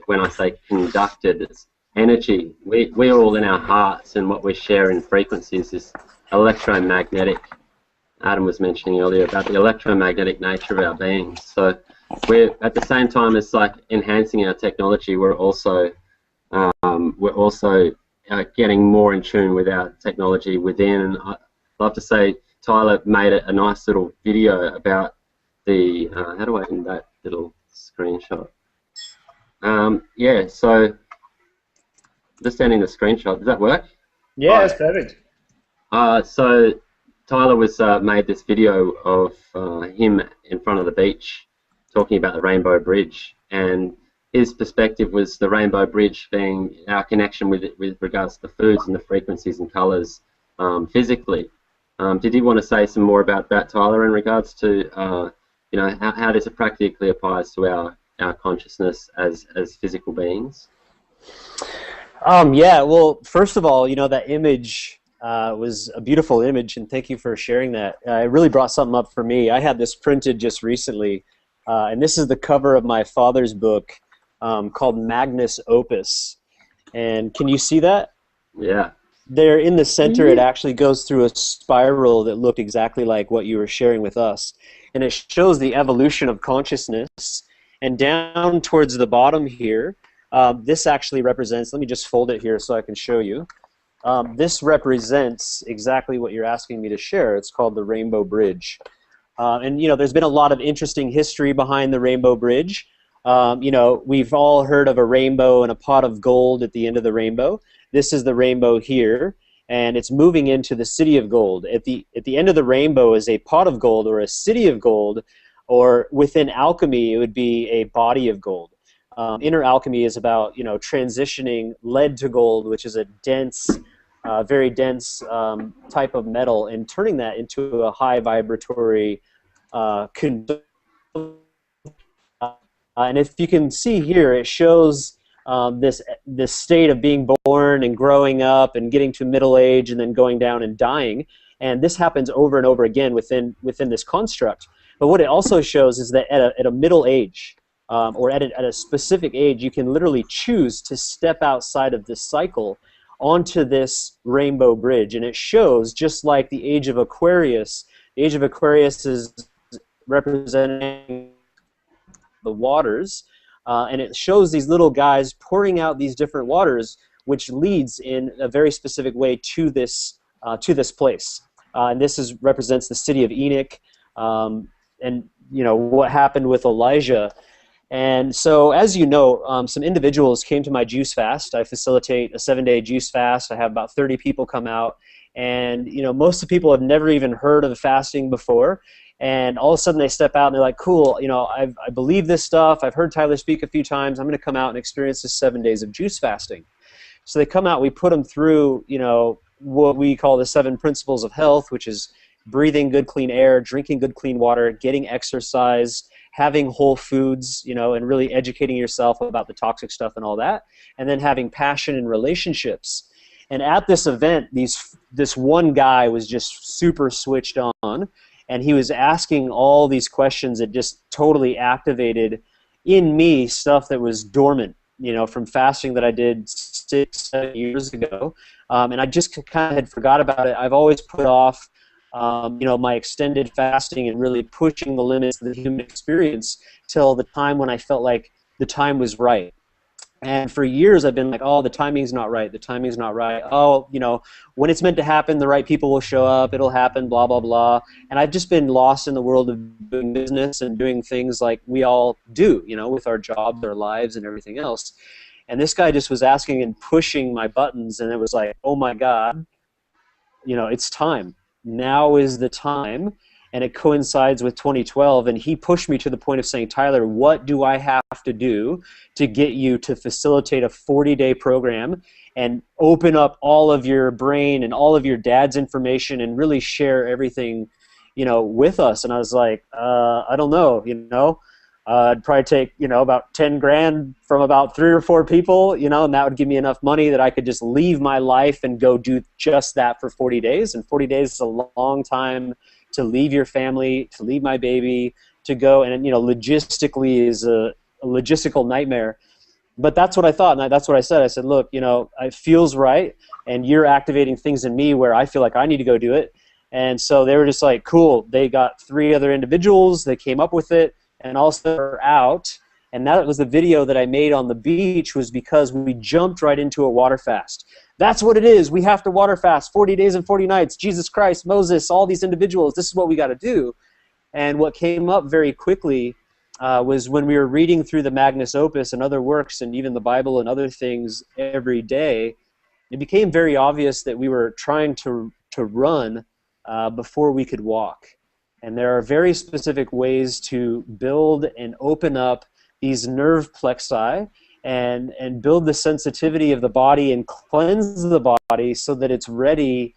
when I say conducted, it's energy. We're all in our hearts, and what we share in frequencies is electromagnetic. Adam was mentioning earlier about the electromagnetic nature of our beings. So we're, at the same time as like enhancing our technology, we're also getting more in tune with our technology within. And I'd love to say Tyler made a nice little video about the how do I end that little screenshot? Yeah, so just ending the screenshot. Does that work? Yeah, that's perfect. So Tyler was made this video of him in front of the beach talking about the Rainbow Bridge, and his perspective was the Rainbow Bridge being our connection with regards to the foods and the frequencies and colours physically. Did you want to say some more about that, Tyler, in regards to you know, how this practically applies to our consciousness as physical beings? Yeah, well, first of all, you know, that image was a beautiful image, and thank you for sharing that. It really brought something up for me. I had this printed just recently, and this is the cover of my father's book called Magnus Opus. And can you see that? Yeah. There in the center, it actually goes through a spiral that looked exactly like what you were sharing with us. And it shows the evolution of consciousness. And down towards the bottom here, this actually represents, let me just fold it here so I can show you. This represents exactly what you're asking me to share. It's called the Rainbow Bridge. And, you know, there's been a lot of interesting history behind the Rainbow Bridge. You know, we've all heard of a rainbow and a pot of gold at the end of the rainbow. This is the rainbow here, and it's moving into the city of gold. At the end of the rainbow is a pot of gold or a city of gold, or within alchemy it would be a body of gold. Inner alchemy is about, you know, transitioning lead to gold, which is a dense, very dense type of metal, and turning that into a high vibratory conductor. And if you can see here, it shows this state of being born and growing up and getting to middle age and then going down and dying. And this happens over and over again within this construct. But what it also shows is that at a middle age, or at a specific age, you can literally choose to step outside of this cycle onto this rainbow bridge. And it shows, just like the age of Aquarius, the age of Aquarius is representing the waters, and it shows these little guys pouring out these different waters, which leads in a very specific way to this place. And this represents the city of Enoch, and what happened with Elijah. And so, as you know, some individuals came to my juice fast. I facilitate a 7-day juice fast. I have about 30 people come out, and most of the people have never even heard of fasting before. And all of a sudden they step out and they're like, cool, I believe this stuff. I've heard Tyler speak a few times. I'm going to come out and experience this 7 days of juice fasting. So they come out, we put them through, what we call the 7 principles of health, which is breathing good, clean air, drinking good, clean water, getting exercise, having whole foods, and really educating yourself about the toxic stuff and all that, and then having passion in relationships. And at this event, this one guy was just super switched on, and he was asking all these questions that just totally activated in me stuff that was dormant, from fasting that I did 6-7 years ago. And I just kind of had forgot about it. I've always put off my extended fasting and really pushing the limits of the human experience till the time when I felt like the time was right. And for years I've been like, oh, the timing's not right, the timing's not right. Oh, when it's meant to happen, the right people will show up, it'll happen, blah, blah, blah. And I've just been lost in the world of doing business and doing things like we all do, with our jobs, our lives, and everything else. And this guy just was asking and pushing my buttons, and it was like, oh my God, it's time. Now is the time. And it coincides with 2012, and he pushed me to the point of saying, Tyler, what do I have to do to get you to facilitate a 40-day program and open up all of your brain and all of your dad's information and really share everything, with us? And I was like, I don't know, I'd probably take, about 10 grand from about 3 or 4 people, and that would give me enough money that I could just leave my life and go do just that for 40 days. And 40 days is a long time to leave your family, to leave my baby, to go, and logistically is a logistical nightmare. But that's what I thought, and that's what I said. I said, look, it feels right, and you're activating things in me where I feel like I need to go do it. And so they were just like, cool. They got 3 other individuals, they came up with it, and also they're out. And that was the video that I made on the beach, was because we jumped right into a water fast. That's what it is. We have to water fast 40 days and 40 nights. Jesus Christ, Moses, all these individuals, this is what we got to do. And what came up very quickly was when we were reading through the Magnus Opus and other works and even the Bible and other things every day, it became very obvious that we were trying to run before we could walk. And there are very specific ways to build and open up these nerve plexi and build the sensitivity of the body and cleanse the body so that it's ready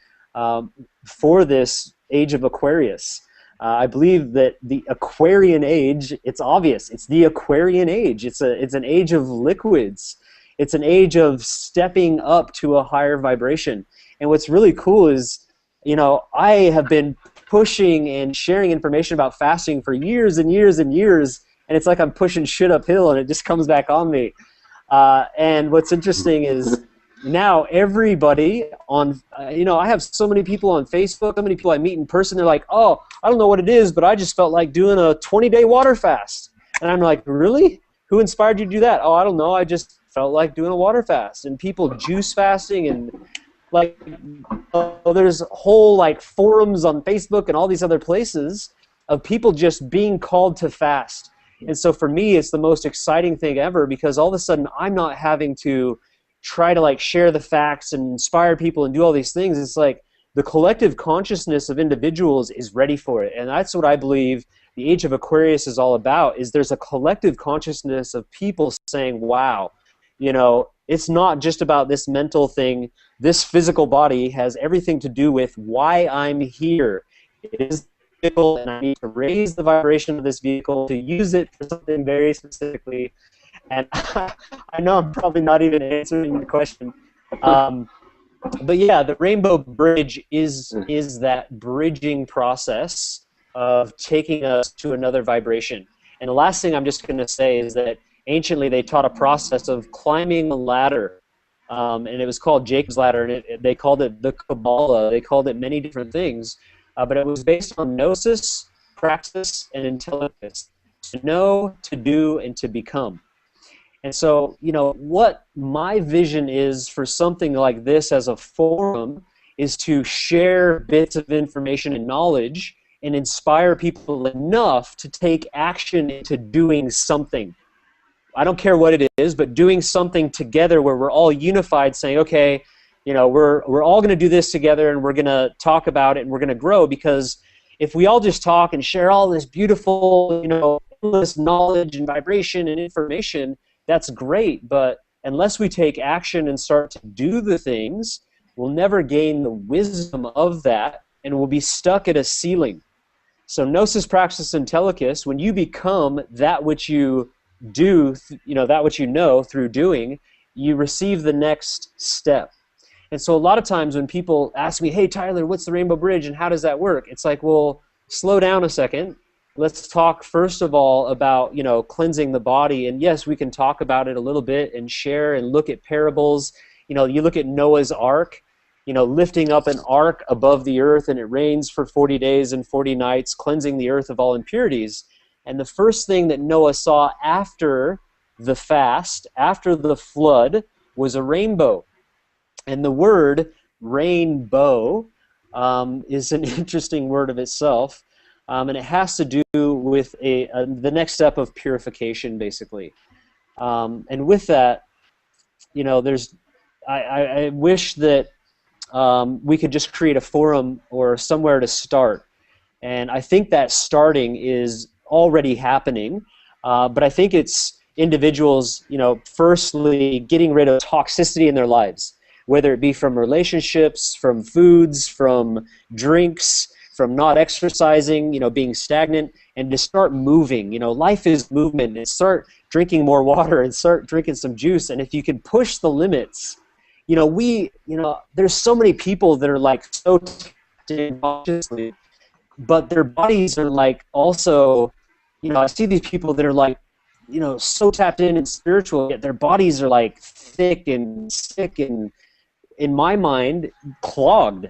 for this age of Aquarius. I believe that the Aquarian age, it's obvious, it's the Aquarian age. It's an age of liquids. It's an age of stepping up to a higher vibration. And what's really cool is, I have been pushing and sharing information about fasting for years and years and years, and it's like I'm pushing shit uphill and it just comes back on me. And what's interesting is now everybody on, I have so many people on Facebook, so many people I meet in person, they're like, oh, I don't know what it is, but I just felt like doing a 20-day water fast. And I'm like, really? Who inspired you to do that? Oh, I don't know, I just felt like doing a water fast. And people juice fasting and there's whole forums on Facebook and all these other places of people just being called to fast. And so for me, it's the most exciting thing ever, because all of a sudden I'm not having to try to share the facts and inspire people and do all these things. It's like the collective consciousness of individuals is ready for it. And that's what I believe the age of Aquarius is all about, is there's a collective consciousness of people saying, wow, it's not just about this mental thing. This physical body has everything to do with why I'm here. It is vehicle, and I need to raise the vibration of this vehicle to use it for something very specifically. And I know I'm probably not even answering your question, But yeah, the rainbow bridge is that bridging process of taking us to another vibration. And the last thing I'm just going to say is that anciently they taught a process of climbing a ladder, and it was called Jacob's ladder, and they called it the Kabbalah. They called it many different things, but it was based on gnosis, praxis, and intelligence: to know, to do, and to become. And so, you know, what my vision is for something like this as a forum is to share bits of information and knowledge and inspire people enough to take action into doing something. I don't care what it is, but doing something together where we're all unified, saying, okay, you know, we're all going to do this together, and we're going to talk about it, and we're going to grow. Because if we all just talk and share all this beautiful, you know, endless knowledge and vibration and information, that's great, but unless we take action and start to do the things, we'll never gain the wisdom of that, and we'll be stuck at a ceiling. So gnosis, praxis, and telecus, when you become that which you do, you know, that which you know through doing, you receive the next step. And so a lot of times when people ask me, hey, Tyler, what's the Rainbow Bridge and how does that work? It's like, well, slow down a second. Let's talk first of all about, you know, cleansing the body. And yes, we can talk about it a little bit and share and look at parables. You know, you look at Noah's Ark, you know, lifting up an ark above the earth, and it rains for 40 days and 40 nights, cleansing the earth of all impurities. And the first thing that Noah saw after the fast, after the flood, was a rainbow. And the word rainbow is an interesting word of itself. And it has to do with the next step of purification, basically. And with that, you know, I wish that we could just create a forum or somewhere to start. And I think that starting is already happening. But I think it's individuals, you know, firstly getting rid of toxicity in their lives, whether it be from relationships, from foods, from drinks, from not exercising, you know, being stagnant, and to start moving. You know, life is movement, and start drinking more water and start drinking some juice. And if you can push the limits, you know, there's so many people that are like so consciously, but their bodies are like also, you know, I see these people that are like, you know, so tapped in and spiritual, yet their bodies are like thick and sick and, in my mind, clogged.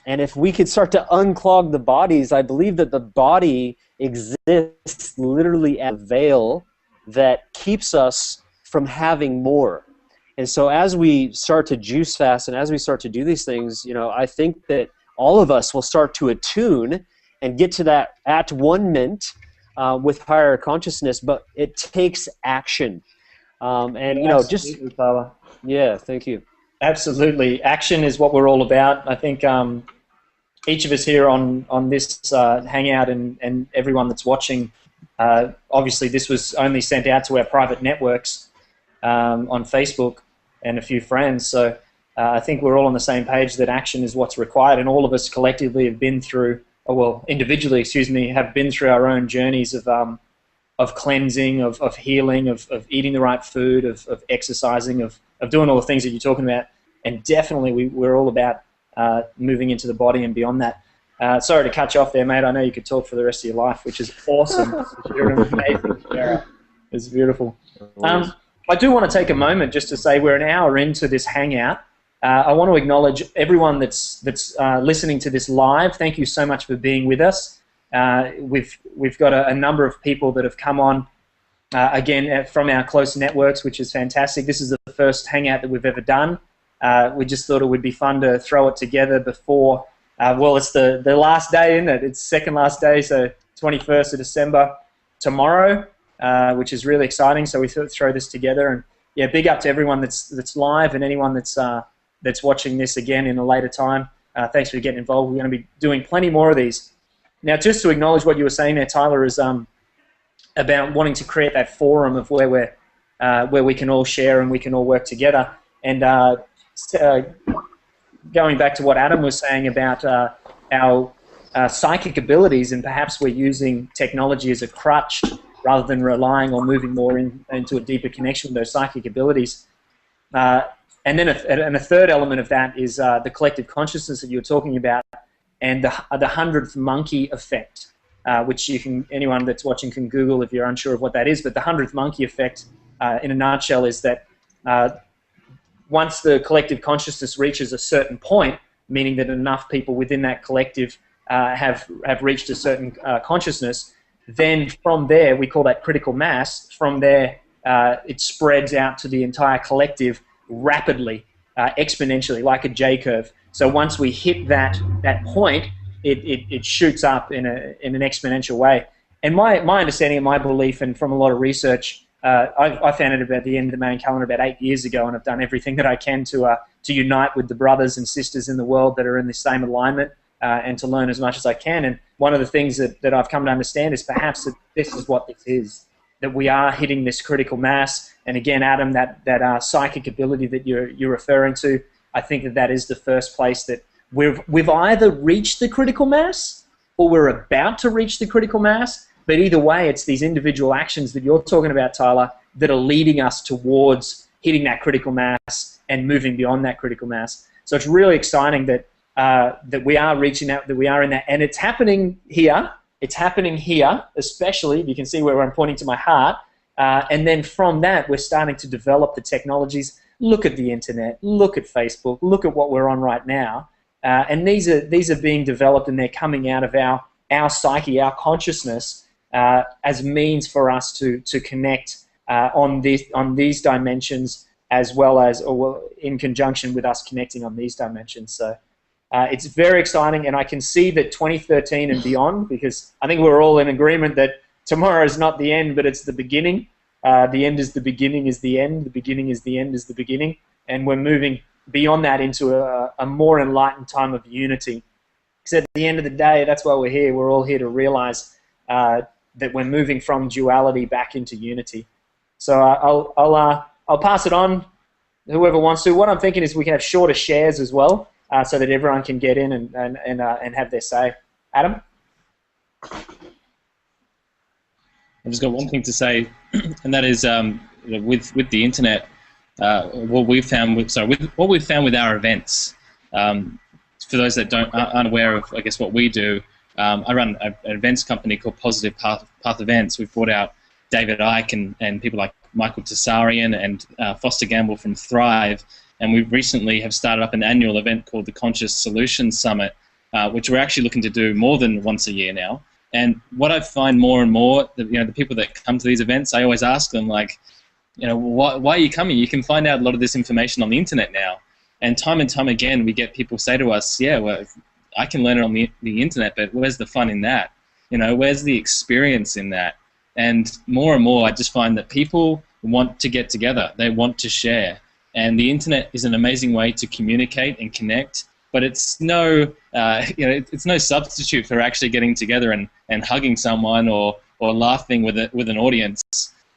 And if we could start to unclog the bodies, I believe that the body exists literally as a veil that keeps us from having more. And so as we start to juice fast and as we start to do these things, you know, I think that all of us will start to attune and get to that at-one-ment with higher consciousness, but it takes action. And, you know, just... Tyler. Yeah, thank you. Absolutely. Action is what we're all about. I think each of us here on this Hangout and everyone that's watching, obviously this was only sent out to our private networks on Facebook and a few friends. So I think we're all on the same page that action is what's required, and all of us collectively have been through, or well, individually, excuse me, have been through our own journeys of cleansing, of healing, of eating the right food, of exercising, of doing all the things that you're talking about. And definitely we're all about moving into the body and beyond that. Sorry to cut you off there, mate. I know you could talk for the rest of your life, which is awesome. You're amazing. It's beautiful. I do want to take a moment just to say we're an hour into this Hangout. I want to acknowledge everyone that's listening to this live. Thank you so much for being with us. We've got a number of people that have come on, again, from our close networks, which is fantastic. This is the first Hangout that we've ever done. We just thought it would be fun to throw it together before, well, it's the last day, isn't it? It's second last day, so 21st of December tomorrow, which is really exciting. So we thought throw this together. And yeah, big up to everyone that's live and anyone that's watching this again in a later time. Thanks for getting involved. We're going to be doing plenty more of these. Now, just to acknowledge what you were saying there, Tyler, is about wanting to create that forum of where we can all share and we can all work together. And going back to what Adam was saying about our psychic abilities, and perhaps we're using technology as a crutch rather than relying on moving more into a deeper connection with those psychic abilities. And then a third element of that is the collective consciousness that you were talking about, and the 100th monkey effect, which anyone that's watching can Google if you're unsure of what that is. But the 100th monkey effect, in a nutshell, is that once the collective consciousness reaches a certain point, meaning that enough people within that collective have reached a certain consciousness, then from there, we call that critical mass. From there, it spreads out to the entire collective rapidly, exponentially, like a J-curve. So once we hit that point, it shoots up in an exponential way. And my understanding and my belief, and from a lot of research, I found it about the end of the main calendar about 8 years ago, and I've done everything that I can to unite with the brothers and sisters in the world that are in the same alignment, and to learn as much as I can. And one of the things that I've come to understand is perhaps that this is what this is, that we are hitting this critical mass. And again, Adam, that psychic ability that you're referring to, I think that is the first place that we've either reached the critical mass or we're about to reach the critical mass. But either way, it's these individual actions that you're talking about, Tyler, that are leading us towards hitting that critical mass and moving beyond that critical mass. So it's really exciting that we are reaching that we are in that, and it's happening here. It's happening here, especially. You can see where I'm pointing to my heart. And then from that, we're starting to develop the technologies. Look at the internet. Look at Facebook. Look at what we're on right now. And these are being developed, and they're coming out of our psyche, our consciousness, as means for us to connect on these dimensions, as well as in conjunction with us connecting on these dimensions. So it's very exciting, and I can see that 2013 and beyond, because I think we're all in agreement that tomorrow is not the end, but it's the beginning. The end is the beginning is the end. The beginning is the end is the beginning. And we're moving beyond that into a more enlightened time of unity. Because at the end of the day, that's why we're here. We're all here to realize that we're moving from duality back into unity. So I'll pass it on, whoever wants to. What I'm thinking is we can have shorter shares as well, so that everyone can get in and have their say. Adam? I've just got one thing to say, and that is with the internet, what we've found with our events. For those that aren't aware of, I guess, what we do, I run an events company called Positive Path Events. We've brought out David Icke and people like Michael Tessarian and Foster Gamble from Thrive, and we recently have started up an annual event called the Conscious Solutions Summit, which we're actually looking to do more than once a year now. And what I find more and more, the people that come to these events, I always ask them, like, why are you coming? You can find out a lot of this information on the internet now. And time again, we get people say to us, yeah, well, I can learn it on the internet, but where's the fun in that? Where's the experience in that? And more, I just find that people want to get together. They want to share. And the internet is an amazing way to communicate and connect, but it's no substitute for actually getting together and hugging someone or laughing with an audience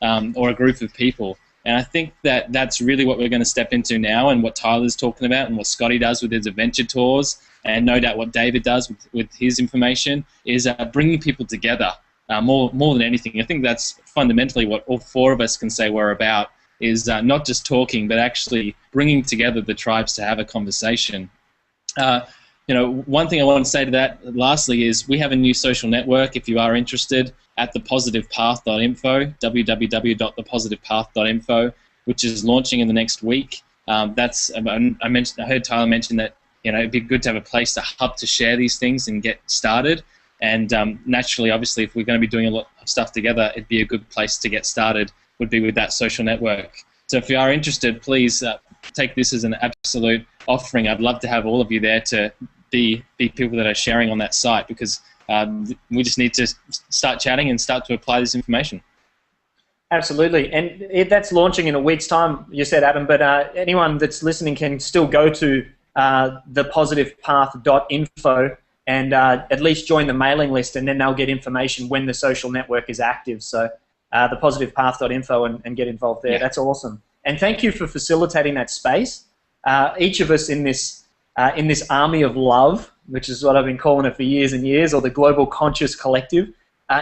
or a group of people. And I think that that's really what we're going to step into now, and what Tyler's talking about, and what Scotty does with his adventure tours, and no doubt what David does with his information, is bringing people together more than anything. I think that's fundamentally what all four of us can say we're about, is not just talking, but actually bringing together the tribes to have a conversation. One thing I want to say to that, lastly, is we have a new social network, if you are interested, at thepositivepath.info, www.thepositivepath.info, which is launching in the next week. I heard Tyler mention that it'd be good to have a place, to hub to share these things and get started. And naturally, obviously, if we're going to be doing a lot of stuff together, it'd be a good place to get started, would be with that social network. So if you are interested, please take this as an absolute offering. I'd love to have all of you there to be people that are sharing on that site, because we just need to start chatting and start to apply this information. Absolutely, and that's launching in a week's time, you said, Adam, but anyone that's listening can still go to thepositivepath.info and at least join the mailing list, and then they'll get information when the social network is active. So thepositivepath.info and get involved there. Yeah. That's awesome. And thank you for facilitating that space. Each of us in this army of love, which is what I've been calling it for years and years, or the Global Conscious Collective,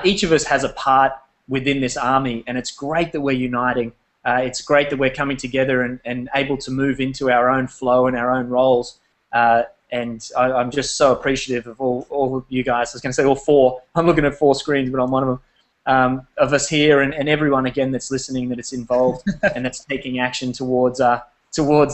each of us has a part within this army, and it's great that we're uniting. It's great that we're coming together and able to move into our own flow and our own roles. And I'm just so appreciative of all of you guys. I was going to say all four. I'm looking at 4 screens, but I'm one of them. Of us here and everyone again that's listening, that it's involved and that's taking action towards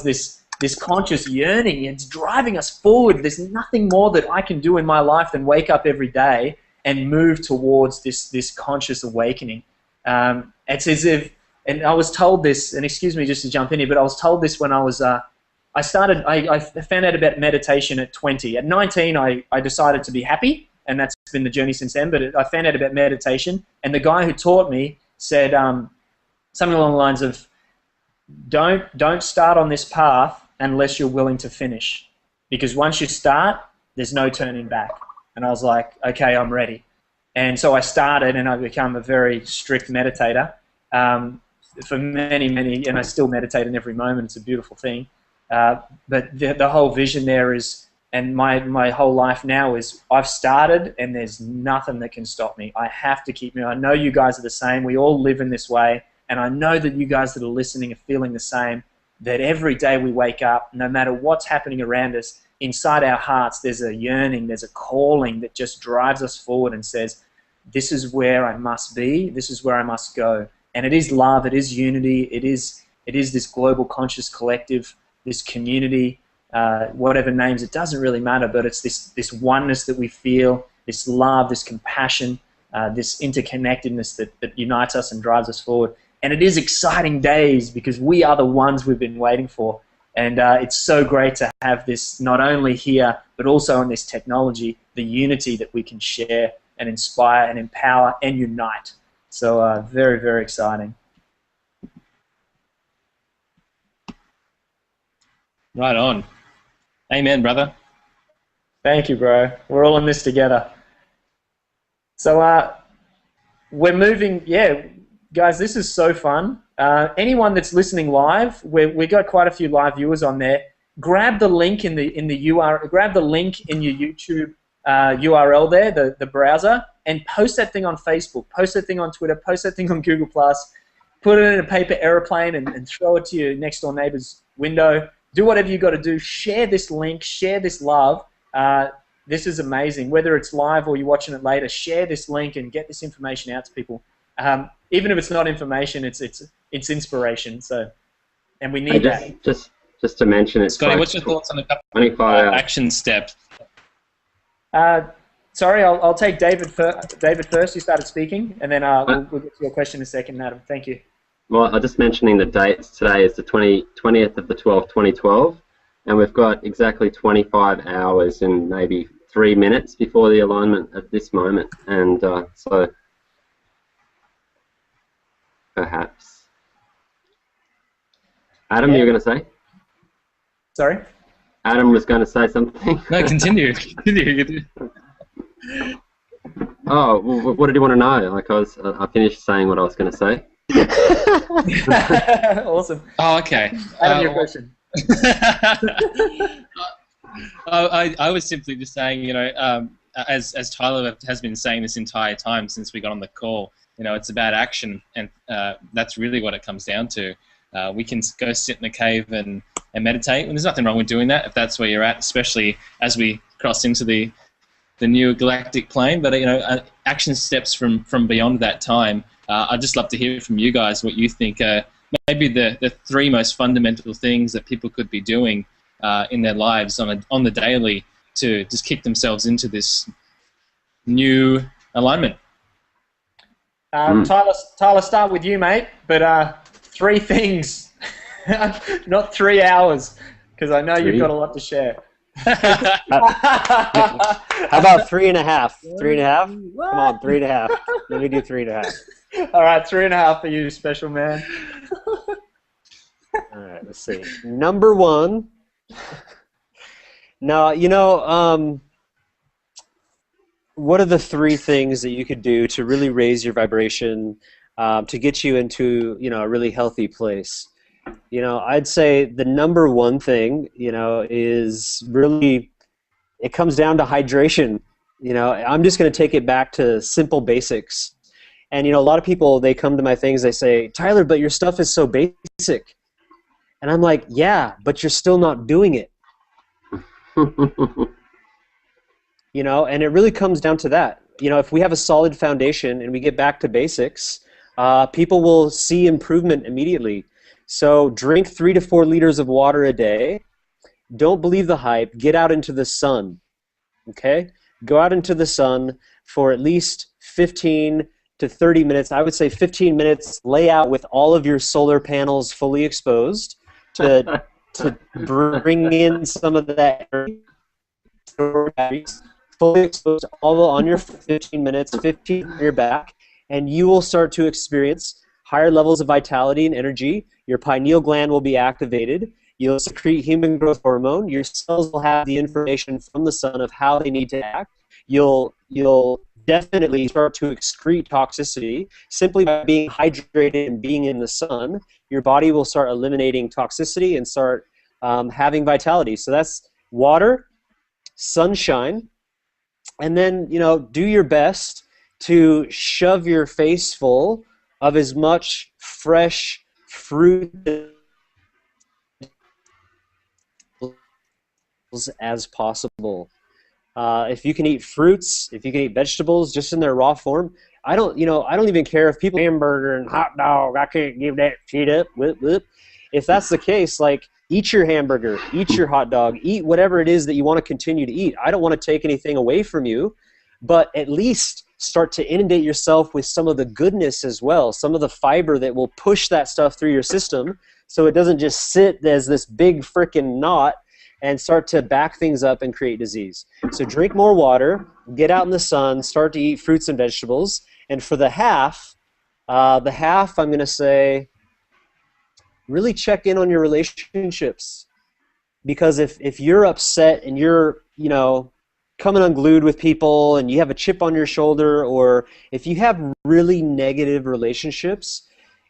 this conscious yearning. It's driving us forward. There's nothing more that I can do in my life than wake up every day and move towards this conscious awakening. It's as if, and I was told this, and excuse me just to jump in here, but I was told this when I was, I found out about meditation at 20. At 19, I decided to be happy, and that's been the journey since then, but I found out about meditation, and the guy who taught me said something along the lines of, don't start on this path unless you're willing to finish, because once you start, there's no turning back. And I was like, okay, I'm ready. And so I started, and I become a very strict meditator for many, and I still meditate in every moment. It's a beautiful thing. But the whole vision there is, and my whole life now is, I've started, and there's nothing that can stop me. I have to keep moving. I know you guys are the same. We all live in this way, and I know that you guys that are listening are feeling the same, that every day we wake up, no matter what's happening around us, inside our hearts there's a yearning, there's a calling that just drives us forward and says, this is where I must be, this is where I must go. And it is love, it is unity, it is this global conscious collective, this community, whatever names, it doesn't really matter, but it's this oneness that we feel, this love, this compassion, this interconnectedness that unites us and drives us forward. And it is exciting days because we are the ones we've been waiting for. And it's so great to have this not only here, but also in this technology, the unity that we can share and inspire and empower and unite. So very, very exciting. Right on. Amen, brother. Thank you, bro. We're all in this together. So we're moving, guys, this is so fun. Anyone that's listening live, we got quite a few live viewers on there. Grab the link in the URL. Grab the link in your YouTube URL there, the browser, and post that thing on Facebook. Post that thing on Twitter. Post that thing on Google+. Put it in a paper airplane and throw it to your next door neighbor's window. Do whatever you got to do. Share this link. Share this love. This is amazing. Whether it's live or you're watching it later, share this link and get this information out to people. Even if it's not information, it's inspiration. So, and we need that. Just to mention, it's Scotty, like what's your thoughts on the couple 25 hours. action steps? Sorry, I'll take David first. You started speaking, and then we'll get to your question in a second, Adam. Thank you. Well, I'm just mentioning the dates. Today is the 20th of the 12th, 2012, and we've got exactly 25 hours and maybe 3 minutes before the alignment at this moment, and so perhaps. Adam, you were going to say? Sorry? Adam was going to say something. No, continue. Continue. Oh, well, what did you want to know? Like I finished saying what I was going to say. Awesome. Oh, okay. Adam, your question. I was simply just saying, as Tyler has been saying this entire time since we got on the call, it's about action, and that's really what it comes down to. We can go sit in a cave and meditate, and there's nothing wrong with doing that if that's where you're at, especially as we cross into the new galactic plane. But action steps from beyond that time. I'd just love to hear from you guys what you think are maybe the 3 most fundamental things that people could be doing in their lives on the daily to just kick themselves into this new alignment. Tyler, start with you, mate. But 3 things, not 3 hours, because I know you've got a lot to share. How about 3.5? 3.5? Come on, 3.5. Let me do 3.5. All right, 3.5 for you, special man. All right, let's see. Number 1. Now, what are the 3 things that you could do to really raise your vibration, to get you into, a really healthy place? I'd say the number 1 thing, is really, it comes down to hydration. I'm just going to take it back to simple basics. And a lot of people, they come to my things, they say, Tyler, but your stuff is so basic. And I'm like, yeah, but you're still not doing it. And it really comes down to that. If we have a solid foundation and we get back to basics, people will see improvement immediately. So drink 3 to 4 liters of water a day. Don't believe the hype. Get out into the sun. Okay? Go out into the sun for at least 15 to 30 minutes. I would say 15 minutes. Lay out with all of your solar panels fully exposed to bring in some of that energy. Fully exposed all on your 15 minutes, 15 on your back, and you will start to experience higher levels of vitality and energy. Your pineal gland will be activated. You'll secrete human growth hormone. Your cells will have the information from the sun of how they need to act. You'll definitely start to excrete toxicity simply by being hydrated and being in the sun. Your body will start eliminating toxicity and start having vitality. So that's water, sunshine, and then do your best to shove your face full of as much fresh fruit as possible. If you can eat fruits, if you can eat vegetables just in their raw form, I don't even care if people hamburger and hot dog, I can't give that shit up. Whoop, whoop. If that's the case, eat your hamburger, eat your hot dog, eat whatever it is that you want to continue to eat. I don't want to take anything away from you, but at least start to inundate yourself with some of the goodness as well, some of the fiber that will push that stuff through your system so it doesn't just sit as this big freaking knot and start to back things up and create disease. So drink more water, get out in the sun, start to eat fruits and vegetables, and for the half I'm going to say really check in on your relationships. Because if you're upset and you're, coming unglued with people and you have a chip on your shoulder, or if you have really negative relationships,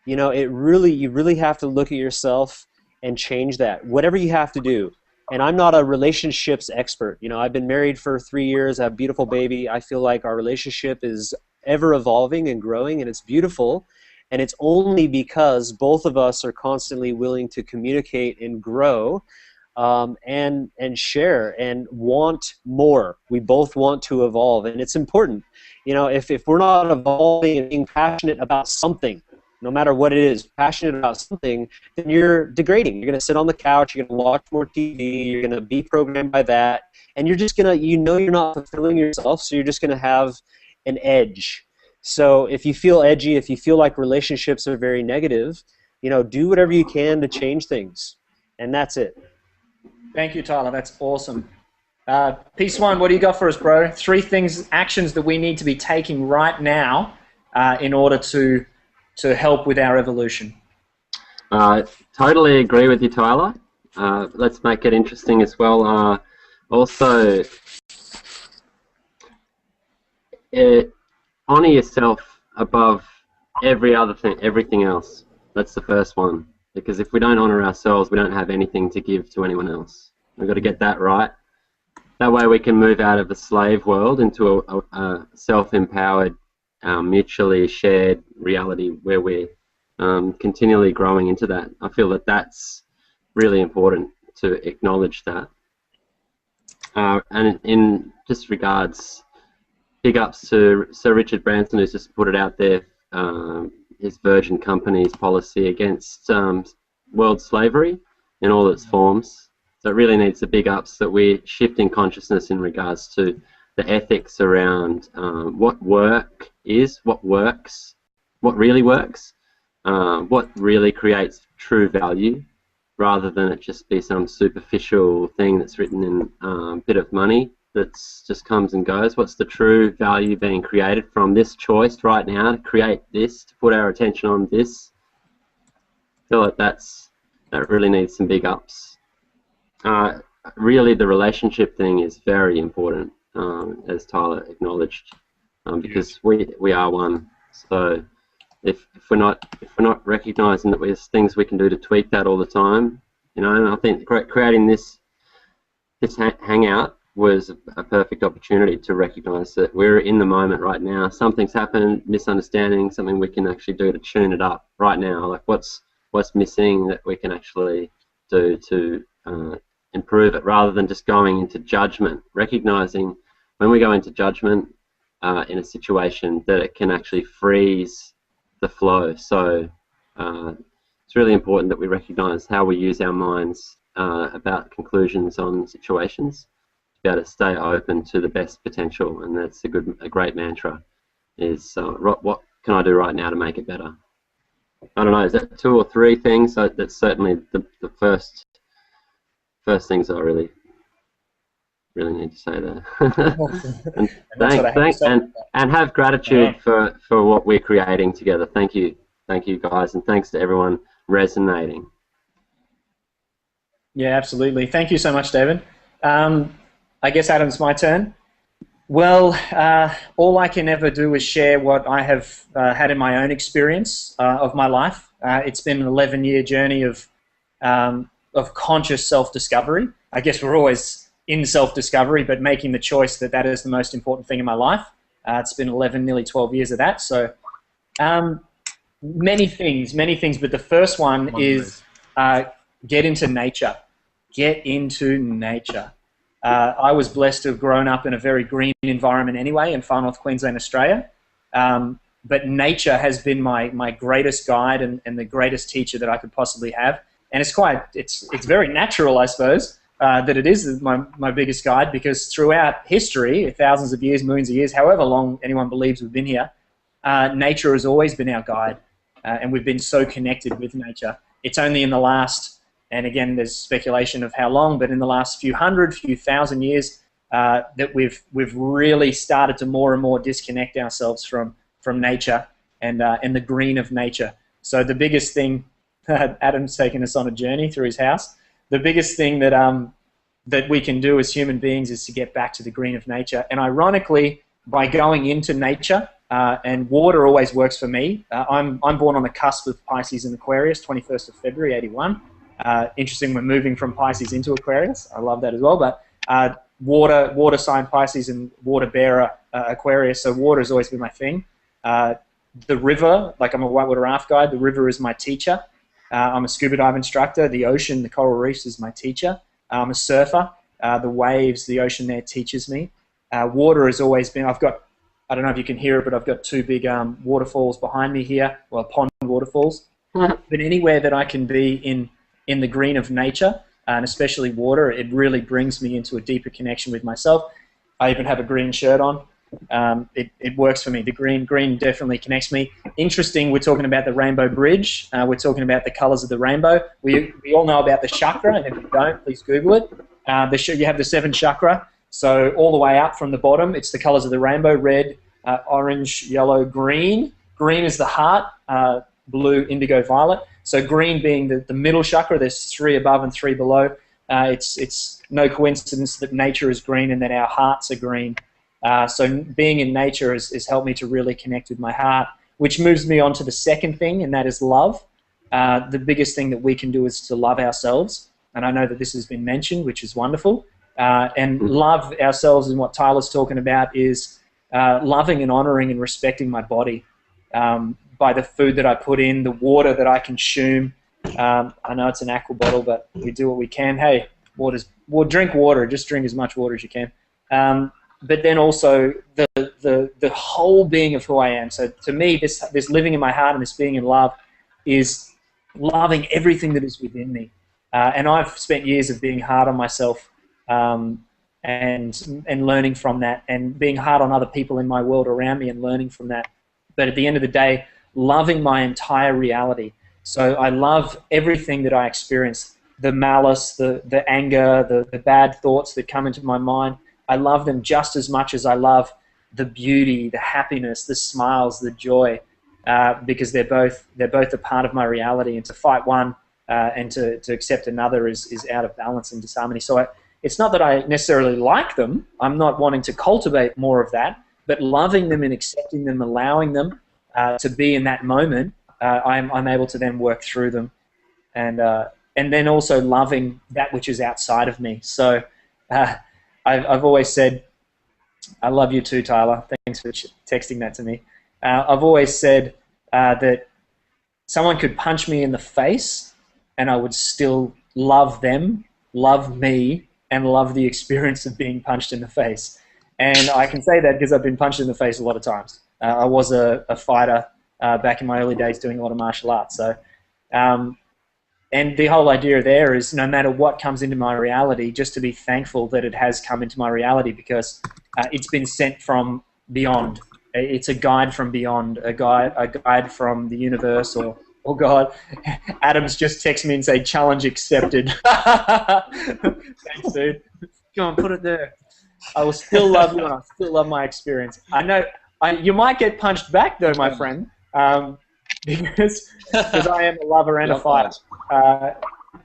you really have to look at yourself and change that. Whatever you have to do. And I'm not a relationships expert. I've been married for 3 years, I have a beautiful baby. I feel like our relationship is ever evolving and growing, and it's beautiful. And it's only because both of us are constantly willing to communicate and grow and share and want more. We both want to evolve, and it's important. If we're not evolving and being passionate about something, no matter what it is, passionate about something, then you're degrading. You're going to sit on the couch, you're going to watch more TV, you're going to be programmed by that, and you're just going to, you're not fulfilling yourself, so you're just going to have an edge. So if you feel edgy, if you feel like relationships are very negative, do whatever you can to change things. And that's it. Thank you, Tyler. That's awesome. Piece 1, what do you got for us, bro? 3 actions that we need to be taking right now in order to help with our evolution. Totally agree with you, Tyler. Let's make it interesting as well. Also, honor yourself above everything else. That's the first one. Because if we don't honor ourselves, we don't have anything to give to anyone else. We've got to get that right. That way we can move out of a slave world into a self-empowered, mutually shared reality where we're continually growing into that. I feel that that's really important to acknowledge that. And in just regards, big ups to Sir Richard Branson, who's just put it out there, his Virgin Company's policy against world slavery in all its forms. So it really needs the big ups that we're shifting consciousness in regards to the ethics around what work is, what works, what really works, what really creates true value, rather than it just be some superficial thing that's written in a bit of money that just comes and goes. What's the true value being created from this choice right now to create this, to put our attention on this? I feel like that really needs some big ups. Really, the relationship thing is very important, as Tyler acknowledged, because we are one. So if we're not recognizing that there's things we can do to tweak that all the time, and I think creating this hangout was a perfect opportunity to recognize that we're in the moment right now. Something's happened, misunderstanding, something we can actually do to tune it up right now. Like what's missing that we can actually do to improve it, rather than just going into judgment. Recognizing when we go into judgment in a situation, that it can actually freeze the flow. So it's really important that we recognize how we use our minds about conclusions on situations, to be able to stay open to the best potential. And that's a great mantra, is what can I do right now to make it better? I don't know, is that 2 or 3 things? So that's certainly the first things I really need to say there. And thanks, and have gratitude for what we're creating together. Thank you guys, and thanks to everyone resonating. Yeah, absolutely. Thank you so much, David. I guess, Adam, it's my turn. Well, all I can ever do is share what I have had in my own experience of my life. It's been an 11-year journey of conscious self-discovery. I guess we're always in self-discovery, but making the choice that is the most important thing in my life. It's been 11, nearly 12 years of that. So many things, but the first one is get into nature. Get into nature. I was blessed to have grown up in a very green environment anyway in far north Queensland, Australia. But nature has been my greatest guide and the greatest teacher that I could possibly have. And it's very natural, I suppose, that it is my biggest guide, because throughout history, thousands of years, millions of years, however long anyone believes we've been here, nature has always been our guide. And we've been so connected with nature. It's only in the last, and again, there's speculation of how long, but in the last few thousand years, that we've really started to more and more disconnect ourselves from nature and the green of nature. So the biggest thing, Adam's taken us on a journey through his house. The biggest thing that we can do as human beings is to get back to the green of nature. And ironically, by going into nature, and water always works for me. I'm born on the cusp of Pisces and Aquarius, 21st of February, 81. Interesting, we're moving from Pisces into Aquarius. I love that as well. But water sign Pisces and water bearer Aquarius, so water has always been my thing. The river, like I'm a whitewater raft guide, the river is my teacher. I'm a scuba dive instructor. The ocean, the coral reefs is my teacher. I'm a surfer. The waves, the ocean there teaches me. Water has always been, I don't know if you can hear it, but I've got 2 big waterfalls behind me here, well, pond waterfalls. But anywhere that I can be in the green of nature, and especially water, it really brings me into a deeper connection with myself. I even have a green shirt on. It works for me. The green definitely connects me. Interesting, we're talking about the Rainbow Bridge. We're talking about the colors of the rainbow. We all know about the chakra, and if you don't, please Google it. You have the 7 chakra. So all the way up from the bottom, it's the colors of the rainbow: red, orange, yellow, green. Green is the heart, blue, indigo, violet. So green being the middle chakra. There's 3 above and 3 below. It's no coincidence that nature is green and that our hearts are green. So being in nature has helped me to really connect with my heart, which moves me on to the second thing, and that is love. The biggest thing that we can do is to love ourselves. And I know that this has been mentioned, which is wonderful. And love ourselves, and what Tyler's talking about is loving and honoring and respecting my body by the food that I put in, the water that I consume. I know it's an aqua bottle, but we do what we can. Hey, drink water. Just drink as much water as you can. But then also the whole being of who I am. So to me, this living in my heart and this being in love is loving everything that is within me. And I've spent years of being hard on myself. And learning from that, and being hard on other people in my world around me and learning from that. But at the end of the day, loving my entire reality. So I love everything that I experience, the malice, the anger, the bad thoughts that come into my mind. I love them just as much as I love the beauty, the happiness, the smiles, the joy, because they're both a part of my reality. And to fight one and to accept another is out of balance and disharmony. So it's not that I necessarily like them. I'm not wanting to cultivate more of that, but loving them and accepting them, allowing them to be in that moment, I'm able to then work through them, and then also loving that which is outside of me. So I I've always said, I love you too, Tyler. Thanks for texting that to me. I've always said that someone could punch me in the face and I would still love them, love me, and love the experience of being punched in the face. And I can say that because I've been punched in the face a lot of times. I was a fighter back in my early days doing a lot of martial arts. So, and the whole idea there is no matter what comes into my reality, just to be thankful that it has come into my reality because it's been sent from beyond. It's a guide from beyond, a guide from the universe or God. Adam's just texted me and say, challenge accepted. Thanks, dude. Go on, put it there. I will still love you and I still love my experience. I know you might get punched back though, my friend, because I am a lover and a fighter.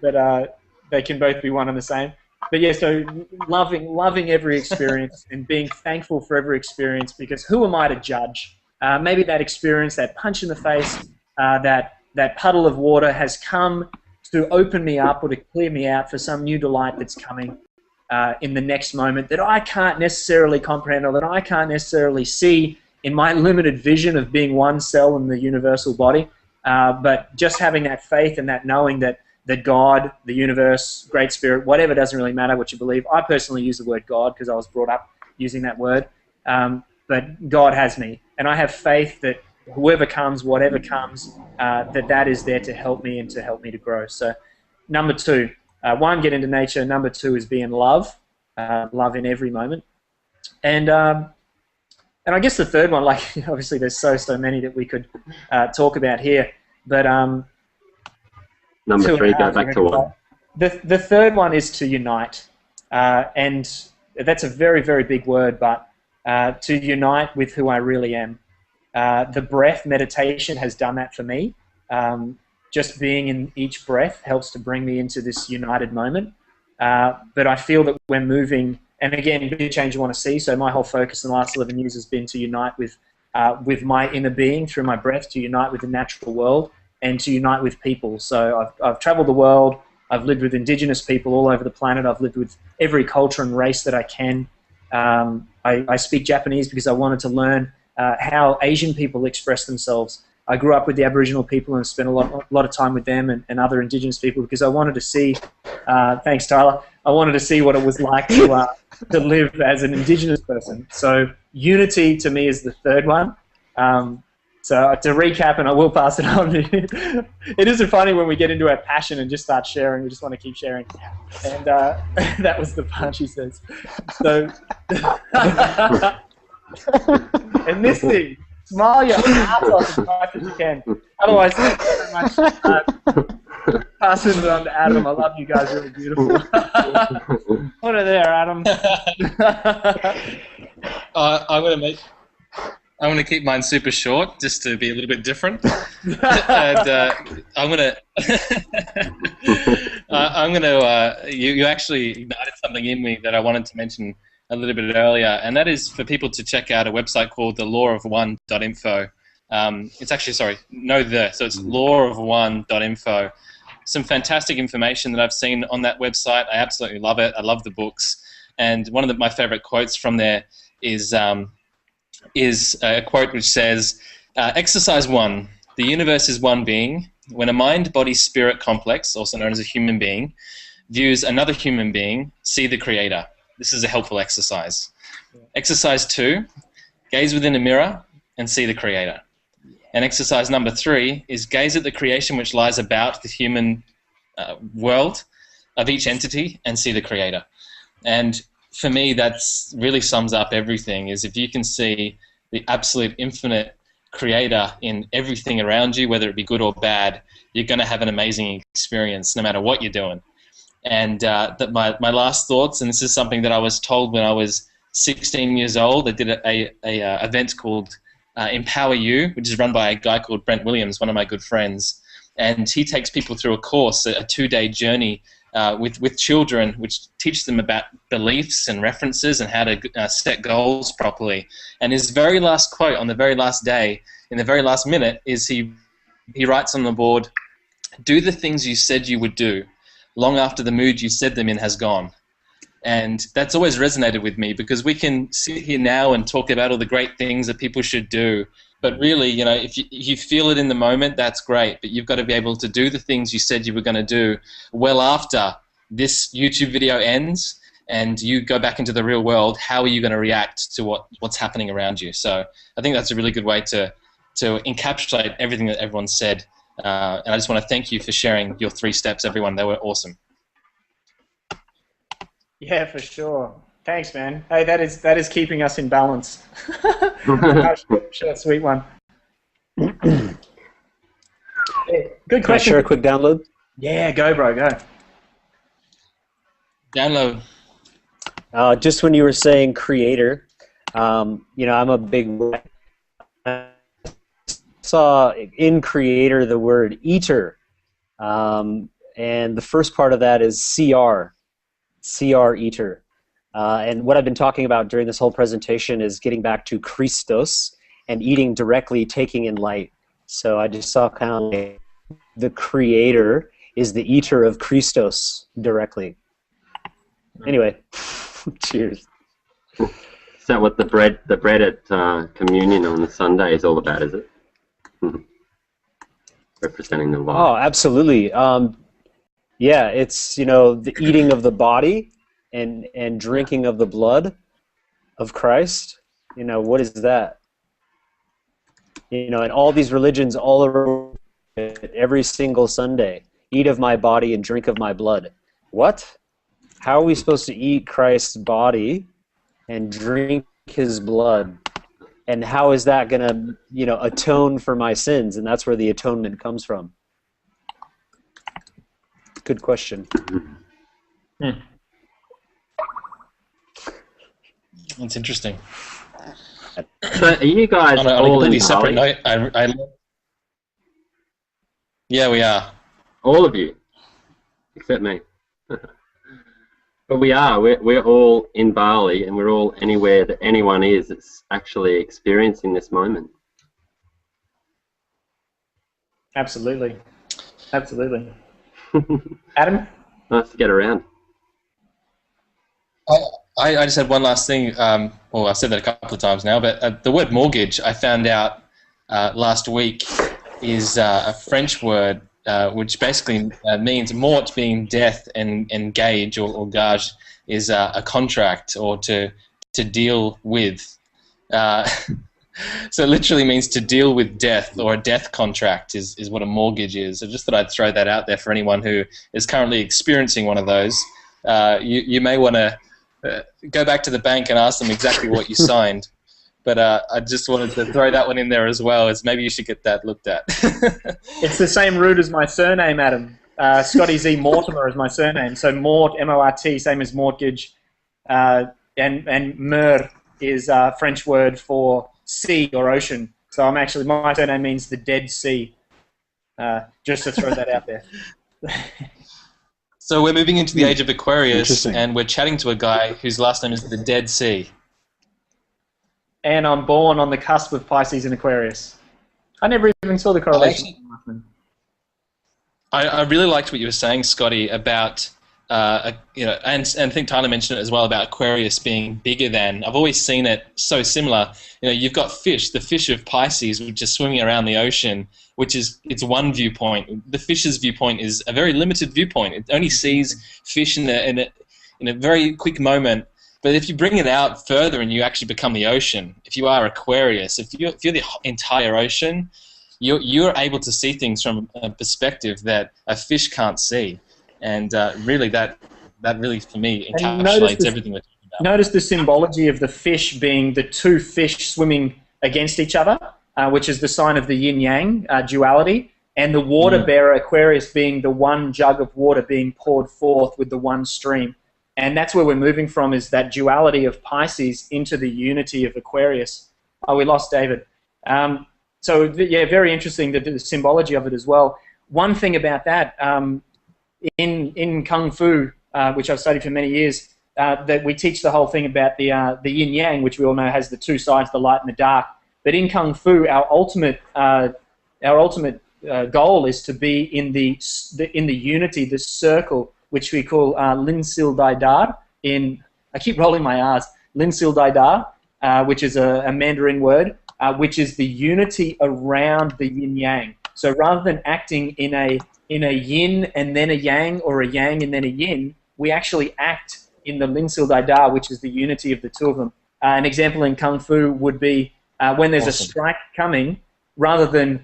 But they can both be one and the same. But yeah, so loving every experience and being thankful for every experience because who am I to judge? Maybe that experience, that punch in the face, that puddle of water has come to open me up or to clear me out for some new delight that's coming in the next moment that I can't necessarily comprehend or that I can't necessarily see in my limited vision of being one cell in the universal body. But just having that faith and that knowing that God, the universe, Great Spirit, whatever, doesn't really matter what you believe. I personally use the word God because I was brought up using that word. But God has me. And I have faith that whoever comes, whatever comes, that is there to help me and to help me to grow. So number 2, 1, get into nature. Number 2 is be in love, love in every moment. And I guess the third one, like obviously there's so many that we could talk about here. But number 3, go back to 1. The third one is to unite, and that's a very, very big word, but to unite with who I really am. The breath meditation has done that for me. Just being in each breath helps to bring me into this united moment. But I feel that we're moving, and again, be a change you want to see. So my whole focus in the last 11 years has been to unite with my inner being through my breath, to unite with the natural world, and to unite with people. So I've traveled the world. I've lived with indigenous people all over the planet. I've lived with every culture and race that I can. I speak Japanese because I wanted to learn how Asian people express themselves. I grew up with the Aboriginal people and spent a lot of time with them and other indigenous people because I wanted to see, thanks Tyler, I wanted to see what it was like to live as an indigenous person. So unity to me is the third one. So to recap, and I will pass it on, it isn't funny when we get into our passion and just start sharing, we just want to keep sharing. And that was the punch, he says. So, and this thing, smile your ass off as much as you can. Otherwise, thank you very much. Passing it on to Adam. I love you guys, really beautiful. Put it there, Adam. I'm going to keep mine super short, just to be a little bit different. And I'm going to. You actually ignited something in me that I wanted to mention a little bit earlier, and that is for people to check out a website called thelawofone.info. It's actually, so it's lawofone.info. Some fantastic information that I've seen on that website. I absolutely love it. I love the books, and one of my favorite quotes from there is a quote which says, Exercise 1, the universe is one being. When a mind-body-spirit complex, also known as a human being, views another human being, see the creator. This is a helpful exercise. Yeah. Exercise 2, gaze within a mirror and see the creator. And exercise number 3 is gaze at the creation which lies about the human world of each entity and see the creator. And for me, that's really sums up everything, is if you can see the absolute infinite creator in everything around you, whether it be good or bad, you're going to have an amazing experience no matter what you're doing. And that my last thoughts, and this is something that I was told when I was 16 years old. I did a event called Empower You, which is run by a guy called Brent Williams, one of my good friends. And he takes people through a course, a 2-day journey with children, which teach them about beliefs and references and how to set goals properly. And his very last quote on the very last day, in the very last minute, is he writes on the board, "Do the things you said you would do, long after the mood you said them in has gone." And that's always resonated with me, because we can sit here now and talk about all the great things that people should do. But really, you know, if you feel it in the moment, that's great. But you've got to be able to do the things you said you were going to do well after this YouTube video ends and you go back into the real world. How are you going to react to what's happening around you? So I think that's a really good way to encapsulate everything that everyone said. And I just want to thank you for sharing your 3 steps, everyone. They were awesome. Yeah, for sure. Thanks, man. Hey, that is keeping us in balance. Short, sweet one. Yeah, good question. Can I share a quick download? Yeah, go, bro, go. Download. Just when you were saying creator, you know, I'm a big. I saw in creator the word eater, and the first part of that is CR eater. And what I've been talking about during this whole presentation is getting back to Christos and eating directly, taking in light. So I just saw kind of like the creator is the eater of Christos directly. Anyway, cheers. Is that what the bread at communion on the Sunday is all about, is it? Representing the life. Oh, absolutely. Yeah, it's, you know, the eating of the body and drinking of the blood of Christ. You know, what is that? You know, and all these religions all over every single Sunday, eat of my body and drink of my blood. What? How are we supposed to eat Christ's body and drink his blood? And how is that going to, you know, atone for my sins? And that's where the atonement comes from. Good question. That's interesting. So are you guys on a all in completely separate Bali? note, yeah, we are. All of you, except me. But we are. We're all in Bali, and we're all anywhere that anyone is that's actually experiencing this moment. Absolutely. Absolutely. Adam? Nice to get around. I just had one last thing. Well, I've said that a couple of times now, but the word mortgage, I found out last week, is a French word which basically means mort being death, and gage or gage is a contract or to deal with. So it literally means to deal with death, or a death contract is what a mortgage is. I just thought I'd throw that out there for anyone who is currently experiencing one of those. You may want to go back to the bank and ask them exactly what you signed. But I just wanted to throw that one in there as well, as maybe you should get that looked at. It's the same root as my surname, Adam. Scotty Z Mortimer is my surname. So Mort, M-O-R-T, same as mortgage. And mer is a French word for sea or ocean. So I'm actually, my surname means the Dead Sea. Just to throw that out there. So we're moving into the age of Aquarius, and we're chatting to a guy whose last name is the Dead Sea. And I'm born on the cusp of Pisces and Aquarius. I never even saw the correlation. I really liked what you were saying, Scotty, about you know, and I think Tyler mentioned it as well about Aquarius being bigger than. I've always seen it so similar. You know, you've got fish, the fish of Pisces, which is swimming around the ocean, which is it's one viewpoint. The fish's viewpoint is a very limited viewpoint. It only sees fish in a very quick moment. But if you bring it out further and you actually become the ocean, if you are Aquarius, if you're the entire ocean, you're able to see things from a perspective that a fish can't see. And really, that really, for me, encapsulates everything we're talking about. Notice the symbology of the fish being the two fish swimming against each other, which is the sign of the yin-yang duality, and the water bearer Aquarius being the one jug of water being poured forth with the one stream. And that's where we're moving from, is that duality of Pisces into the unity of Aquarius. Oh, we lost David. So, yeah, very interesting, the symbology of it as well. One thing about that, in Kung Fu, which I've studied for many years, that we teach the whole thing about the yin-yang, which we all know has the two sides, the light and the dark. But in Kung Fu, our ultimate goal is to be in the unity, the circle, which we call Lin Sil Dai Dar, in, I keep rolling my R's, Linsil Daida, which is a Mandarin word, which is the unity around the yin-yang. So rather than acting in a yin and then a yang, or a yang and then a yin, we actually act in the Linsil Daida, which is the unity of the two of them. An example in Kung Fu would be when there's a strike coming, rather than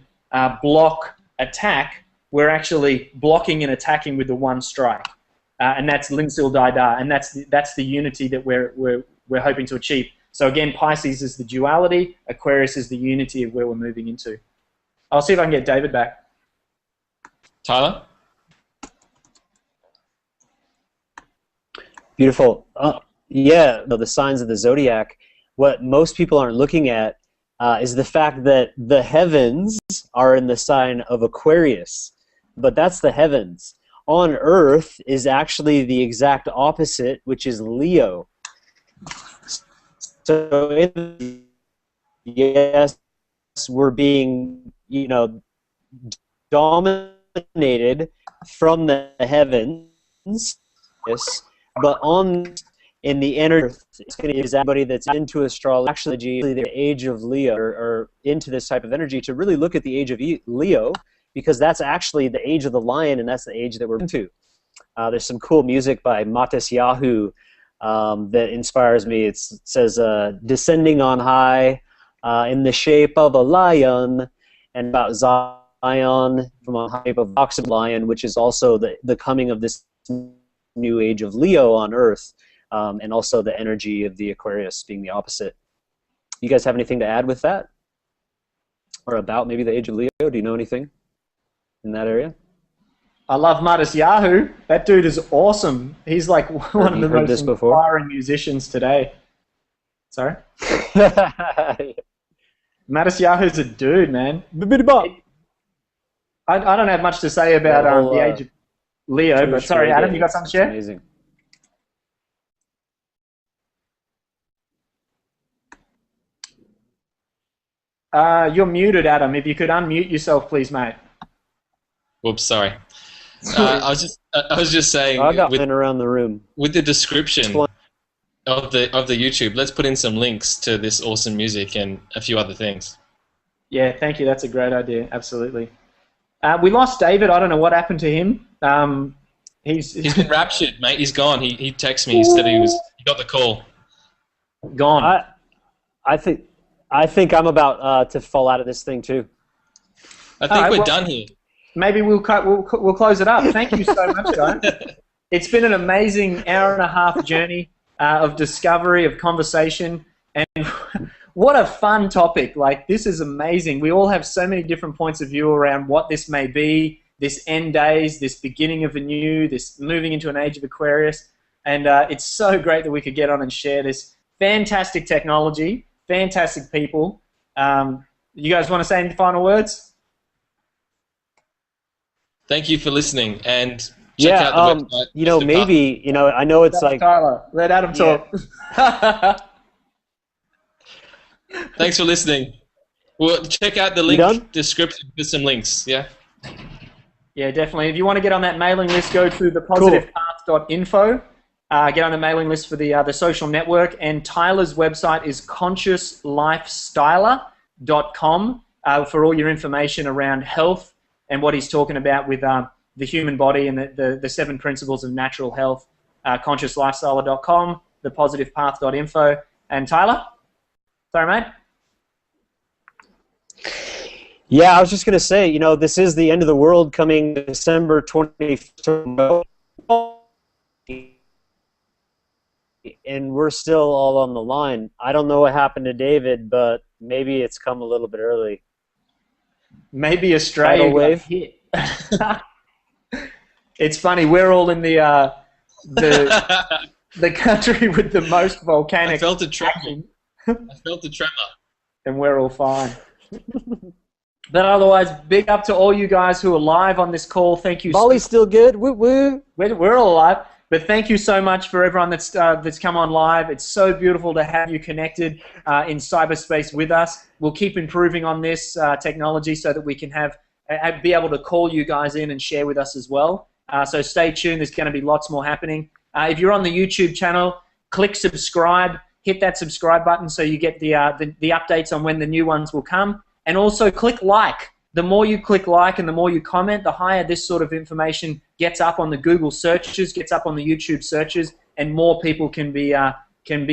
block, attack, we're actually blocking and attacking with the one strike. And that's Linsil Daida, and that's the unity that we're hoping to achieve. So again, Pisces is the duality, Aquarius is the unity of where we're moving into. I'll see if I can get David back. Tyler? Beautiful. Yeah, the signs of the zodiac. What most people aren't looking at is the fact that the heavens are in the sign of Aquarius, but that's the heavens. On Earth is actually the exact opposite, which is Leo. So yes, we're being, dominated from the heavens. Yes, but in the inner, it's going to use everybody that's into astrology, actually the age of Leo, or into this type of energy, to really look at the age of Leo, because that's actually the age of the lion, and that's the age that we're into. There's some cool music by Matisyahu that inspires me. It says, descending on high in the shape of a lion, and about Zion from a shape of oxen lion, which is also the coming of this new age of Leo on Earth, and also the energy of the Aquarius being the opposite. You guys have anything to add with that? Or about maybe the age of Leo? Do you know anything in that area? I love Matisyahu. That dude is awesome. He's like one of the most inspiring musicians today. Sorry? Matisyahu's a dude, man. I don't have much to say about the age of Leo, but sorry, Adam, you got something to share? Amazing. You're muted, Adam. If you could unmute yourself, please, mate. Whoops, sorry. I was just saying. I got men around the room. With the description of the YouTube, let's put in some links to this awesome music and a few other things. Yeah, thank you. That's a great idea. Absolutely. We lost David. I don't know what happened to him. He's been raptured, mate. He's gone. He texted me. He said he got the call. Gone. I think I'm about to fall out of this thing too. I think we're done here. Maybe we'll close it up. Thank you so much, guys. It's been an amazing hour-and-a-half journey of discovery, of conversation, and what a fun topic. Like, this is amazing. We all have so many different points of view around what this may be, this end days, this beginning of a new, this moving into an age of Aquarius, and it's so great that we could get on and share this fantastic technology, fantastic people. You guys want to say any final words? Thank you for listening, and check out the website. Maybe, I know it's like... Tyler, let Adam talk. Thanks for listening. Well, check out the link description for some links, yeah? Yeah, definitely. If you want to get on that mailing list, go to thepositivepath.info. Get on the mailing list for the social network, and Tyler's website is consciouslifestyler.com for all your information around health and what he's talking about with the human body and the 7 principles of natural health. Consciouslifestyler.com, thepositivepath.info. And Tyler? Sorry, mate? Yeah, I was just going to say, this is the end of the world coming December 25th. And we're still all on the line. I don't know what happened to David, but maybe it's come a little bit early. Maybe Australia wave hit. It's funny. We're all in the country with the most volcanic. I felt a tremor. And we're all fine. But otherwise, big up to all you guys who are live on this call. Thank you. Bali's still good. Woo woo. We're all alive. But thank you so much for everyone that's come on live. It's so beautiful to have you connected in cyberspace with us. We'll keep improving on this technology so that we can be able to call you guys in and share with us as well. So stay tuned. There's going to be lots more happening. If you're on the YouTube channel, click subscribe. Hit that subscribe button so you get the updates on when the new ones will come. And also click like. The more you click like and the more you comment, the higher this sort of information gets up on the Google searches, gets up on the YouTube searches, and more people can be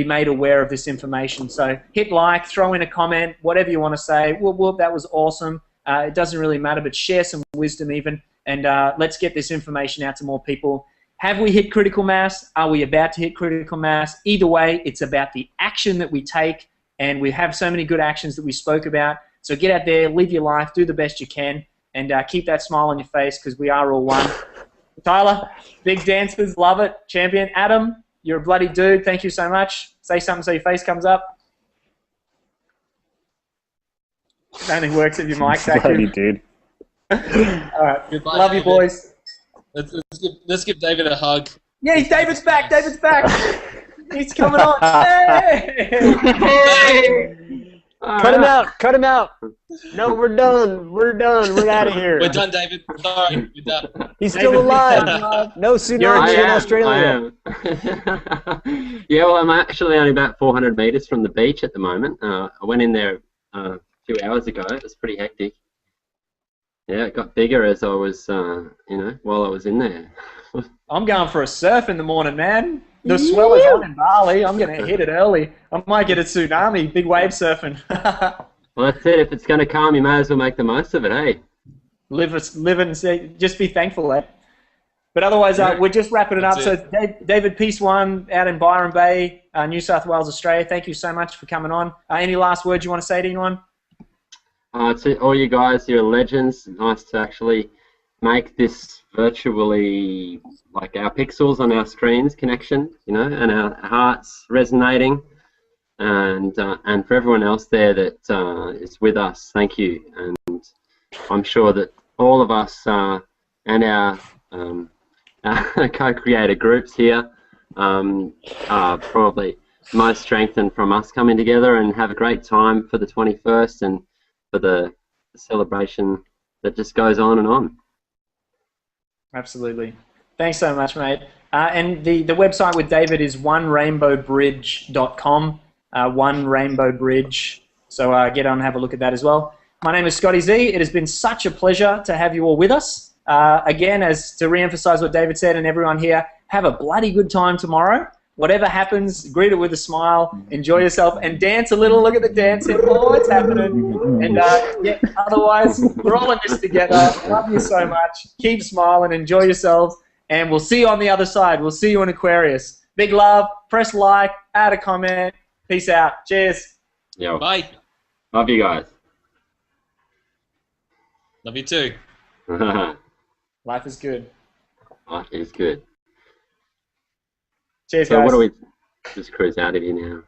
made aware of this information. So hit like, throw in a comment, whatever you want to say. Whoop, whoop, that was awesome. It doesn't really matter, but share some wisdom even, and let's get this information out to more people. Have we hit critical mass? Are we about to hit critical mass? Either way, it's about the action that we take, and we have so many good actions that we spoke about. So get out there, live your life, do the best you can, and keep that smile on your face because we are all one. Tyler, big dancers, love it. Champion. Adam, you're a bloody dude. Thank you so much. Say something so your face comes up. It only works if your mic's active. Bloody dude. All right. Goodbye, Love you, David. boys. Let's give David a hug. Yeah, David's back. David's back. He's coming on. Hey! Cut him out! Cut him out! No, we're done. We're done. We're out of here. We're done, David. Sorry, we're done. He's still alive. No tsunami in Australia. I am. Yeah, well, I'm actually only about 400 meters from the beach at the moment. I went in there a few hours ago. It was pretty hectic. Yeah, it got bigger as I was, while I was in there. I'm going for a surf in the morning, man. The swell is on in Bali. I'm going to hit it early. I might get a tsunami, big wave surfing. Well, that's it. If it's going to come, you may as well make the most of it, hey? Live and see, just be thankful, eh? But otherwise, we're just wrapping it up. That's So, David, Peace One out in Byron Bay, New South Wales, Australia. Thank you so much for coming on. Any last words you want to say to anyone? To all you guys, you're legends. Nice to actually make this virtually, like our pixels on our screens connection, and our hearts resonating. And for everyone else there that is with us, thank you. And I'm sure that all of us and our co-creator groups here are probably most strengthened from us coming together and have a great time for the 21st and for the celebration that just goes on and on. Absolutely. Thanks so much, mate. And the website with David is onerainbowbridge.com. One Rainbow Bridge. So get on and have a look at that as well. My name is Scotty Z. It has been such a pleasure to have you all with us. Again, as to re-emphasize what David said and everyone here, have a bloody good time tomorrow. Whatever happens, greet it with a smile, enjoy yourself, and dance a little. Look at the dancing. Oh, it's happening. And otherwise, we're all in this together. Love you so much. Keep smiling, enjoy yourselves, and we'll see you on the other side. We'll see you in Aquarius. Big love. Press like, add a comment. Peace out. Cheers. Yo. Bye. Love you guys. Love you too. Life is good. Life is good. Cheers, So guys. what do we just cruise out of here now?